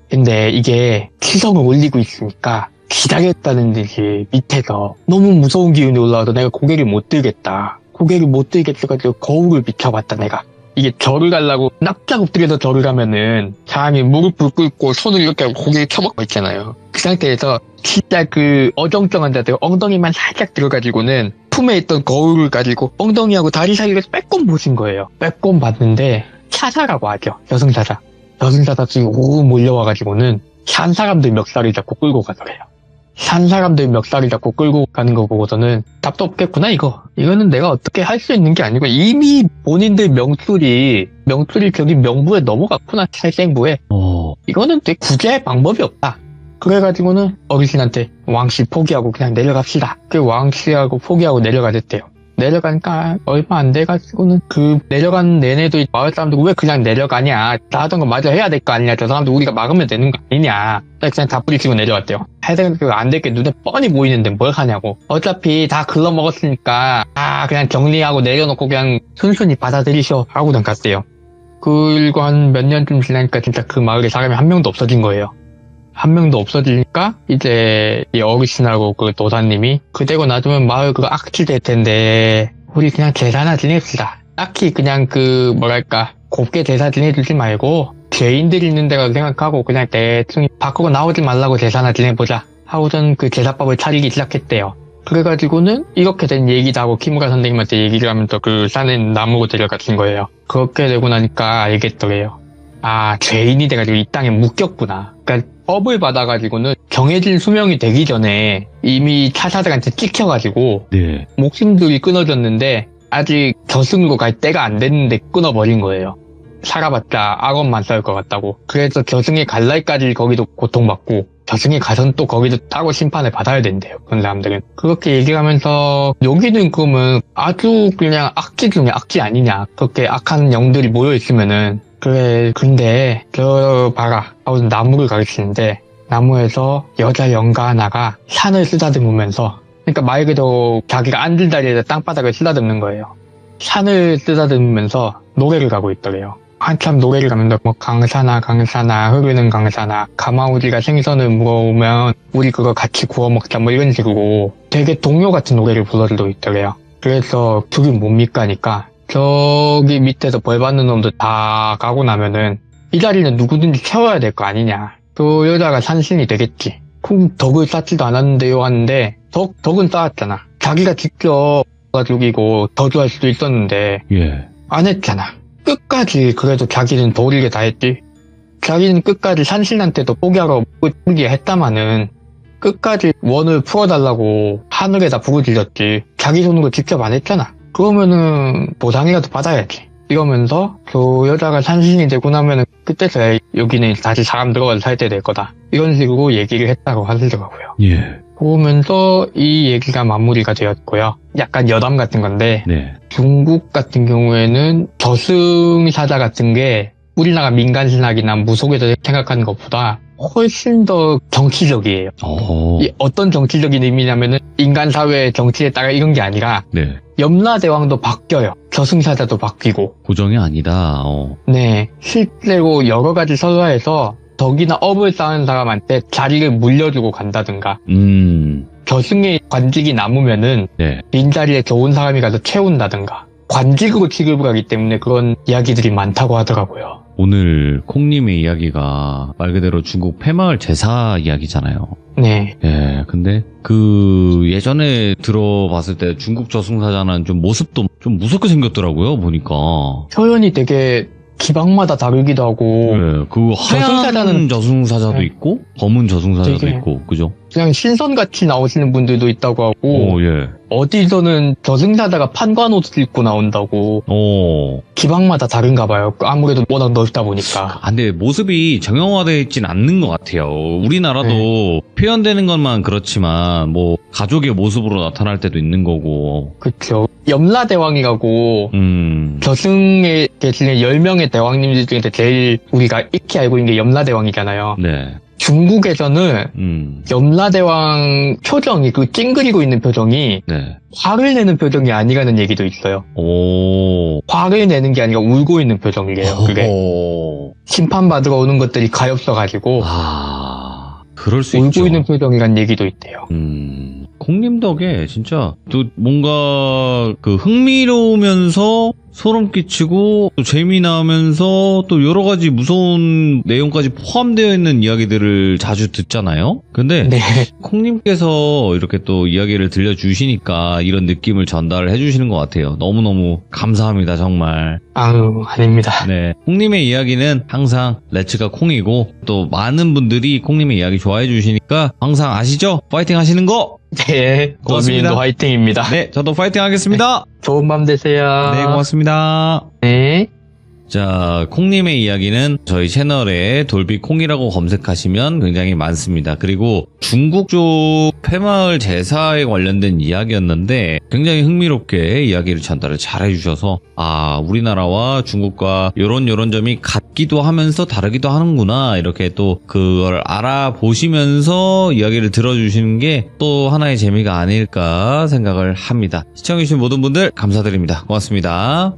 근데 이게 치성을 올리고 있으니까 기다렸다는 듯이 밑에서 너무 무서운 기운이 올라와서 내가 고개를 못 들겠다. 고개를 못 들겠어가지고 거울을 비춰봤다 내가. 이게 절을 가려고 납작 엎드려서 절을 가면은 사람이 무릎을 꿇고 손을 이렇게 하고 고개를 쳐박고 있잖아요. 그 상태에서 진짜 그 어정쩡한 자세 엉덩이만 살짝 들어가지고는 품에 있던 거울을 가지고 엉덩이하고 다리 사이를 빼꼼 보신 거예요. 빼꼼 봤는데 차사라고 하죠. 저승사자 지금 오 몰려와가지고는 산 사람들 멱살을 잡고 끌고 가더래요. 산 사람들 멱살을 잡고 끌고 가는 거 보고서는 답도 없겠구나 이거. 이거는 내가 어떻게 할 수 있는 게 아니고 이미 본인들 명술이 저기 명부에 넘어갔구나. 살생부에. 이거는 되게 구제할 방법이 없다. 그래가지고는 어르신한테 왕씨 포기하고 그냥 내려갑시다. 그 왕씨하고 포기하고 내려가랬대요. 내려가니까 얼마 안 돼가지고는 그 내려가는 내내도 마을 사람들 왜 그냥 내려가냐. 다 하던 거 마저 해야 될 거 아니냐. 저 사람들 우리가 막으면 되는 거 아니냐. 그냥 다 뿌리치고 내려왔대요. 하여튼 그거 안 될 게 눈에 뻔히 보이는데 뭘 하냐고. 어차피 다 글러먹었으니까 그냥 정리하고 내려놓고 그냥 순순히 받아들이셔 하고 그냥 갔대요. 그리고 한 몇 년쯤 지나니까 진짜 그 마을에 사람이 한 명도 없어진 거예요. 한 명도 없어지니까 이제 이 어르신하고 그 도사님이 그대고 놔두면 마을 그거 악취 될 텐데 우리 그냥 제사나 지냅시다. 딱히 그냥 그 뭐랄까 곱게 제사 지내주지 말고 죄인들 있는 데가 생각하고 그냥 대충 밖으로 나오지 말라고 제사나 지내보자 하고선 그 제사법을 차리기 시작했대요. 그래가지고는 이렇게 된 얘기다 하고 키무라 선생님한테 얘기를 하면서 그 산에 나무로 데려가신 거예요. 그렇게 되고 나니까 알겠더래요. 죄인이 돼가지고 이 땅에 묶였구나. 그러니까 법을 받아가지고는 정해진 수명이 되기 전에 이미 차사들한테 찍혀가지고 목숨들이 끊어졌는데 아직 저승으로 갈 때가 안 됐는데 끊어버린 거예요. 살아봤자 악업만 쌓을 것 같다고. 그래서 저승에 갈 날까지 거기도 고통받고 저승에 가서는 또 거기도 따로 심판을 받아야 된대요. 그런 사람들은. 그렇게 얘기하면서 여기는 그러면 아주 그냥 악취 중에 악취 아니냐. 그렇게 악한 영들이 모여있으면은 그래 근데 저 봐라 하고 나무를 가르치는데 나무에서 여자 영가 하나가 산을 쓰다듬으면서 그러니까 말 그대로 자기가 앉은 자리에서 땅바닥을 쓰다듬는 거예요. 산을 쓰다듬으면서 노래를 가고 있더래요. 한참 노래를 가면서 뭐 강산아 흐르는 강산아 가마우리가 생선을 물어오면 우리 그거 같이 구워 먹자 뭐 이런 식으로 되게 동요 같은 노래를 불러주고 있더래요. 그래서 그게 뭡니까 하니까 저기 밑에서 벌 받는 놈들 다 가고 나면은 이 자리는 누구든지 채워야 될 거 아니냐. 그 여자가 산신이 되겠지. 그럼 덕을 쌓지도 않았는데요 하는데 덕은 쌓았잖아. 자기가 직접 죽이고 저주할 수도 있었는데 안 했잖아. 끝까지 그래도 자기는 도리게 다 했지. 자기는 끝까지 산신한테도 포기하라고 포기했다마는 끝까지 원을 풀어달라고 하늘에다 부르짖었지. 자기 손으로 직접 안 했잖아. 그러면은 보상이라도 받아야지. 이러면서 그 여자가 산신이 되고 나면은 그때서야 여기는 다시 사람 들어가서 살 때 될 거다. 이런 식으로 얘기를 했다고 하시더라고요. 보면서 이 얘기가 마무리가 되었고요. 약간 여담 같은 건데 네. 중국 같은 경우에는 저승사자 같은 게 우리나라 민간신학이나 무속에서 생각하는 것보다 훨씬 더 정치적이에요. 이 어떤 정치적인 의미냐면은 인간 사회의 정치에 따라 이런 게 아니라 네. 염라대왕도 바뀌어요. 저승사자도 바뀌고. 고정이 아니다. 네. 실제로 여러 가지 설화에서 덕이나 업을 쌓은 사람한테 자리를 물려주고 간다든가 저승의 관직이 남으면은 네. 빈자리에 좋은 사람이 가서 채운다든가 관직으로 취급을 하기 때문에 그런 이야기들이 많다고 하더라고요. 오늘 콩님의 이야기가 말 그대로 중국 폐마을 제사 이야기잖아요. 네. 예, 근데 그 예전에 들어봤을 때 중국 저승사자는 좀 모습도 좀 무섭게 생겼더라고요, 보니까. 표현이 되게 지방마다 다르기도 하고 예, 그 하얀 저승사자도 네. 있고 검은 저승사자도 되게 있고, 그죠? 그냥 신선같이 나오시는 분들도 있다고 하고 오, 예. 어디서는 저승사자가 판관 옷을 입고 나온다고. 지방마다 다른가 봐요. 아무래도 워낙 넓다 보니까. 아, 근데 모습이 정형화되어 있진 않는 것 같아요. 우리나라도 표현되는 것만 그렇지만 뭐 가족의 모습으로 나타날 때도 있는 거고. 그렇죠. 염라대왕이라고 저승에 계시는 10명의 대왕님들 중에서 제일 우리가 익히 알고 있는 게 염라대왕이잖아요. 네. 중국에서는 염라대왕 표정이 그 찡그리고 있는 표정이 네. 화를 내는 표정이 아니라는 얘기도 있어요. 오. 화를 내는 게 아니라 울고 있는 표정이래요. 그게 심판받으러 오는 것들이 가엾어가지고 그럴 수 울고 있죠. 있는 표정이란 얘기도 있대요. 콩님 덕에 진짜 또 뭔가 그 흥미로우면서 소름 끼치고 또 재미나면서 또 여러 가지 무서운 내용까지 포함되어 있는 이야기들을 자주 듣잖아요. 근데 네. 콩님께서 이렇게 또 이야기를 들려주시니까 이런 느낌을 전달을 해주시는 것 같아요. 너무너무 감사합니다, 정말. 아유, 아닙니다. 네, 콩님의 이야기는 항상 레츠가 콩이고 또 많은 분들이 콩님의 이야기 좋아해 주시니까 항상 아시죠? 파이팅 하시는 거! 네, 고맙습니다. 고민도 화이팅입니다. 네, 저도 파이팅 하겠습니다. 좋은 밤 되세요. 네, 고맙습니다. 네. 자, 콩님의 이야기는 저희 채널에 돌비콩이라고 검색하시면 굉장히 많습니다. 그리고 중국 쪽 폐마을 제사에 관련된 이야기였는데 굉장히 흥미롭게 이야기를 전달을 잘 해주셔서 우리나라와 중국과 요런 점이 같기도 하면서 다르기도 하는구나, 이렇게 또 그걸 알아보시면서 이야기를 들어주시는 게 또 하나의 재미가 아닐까 생각을 합니다. 시청해주신 모든 분들 감사드립니다. 고맙습니다.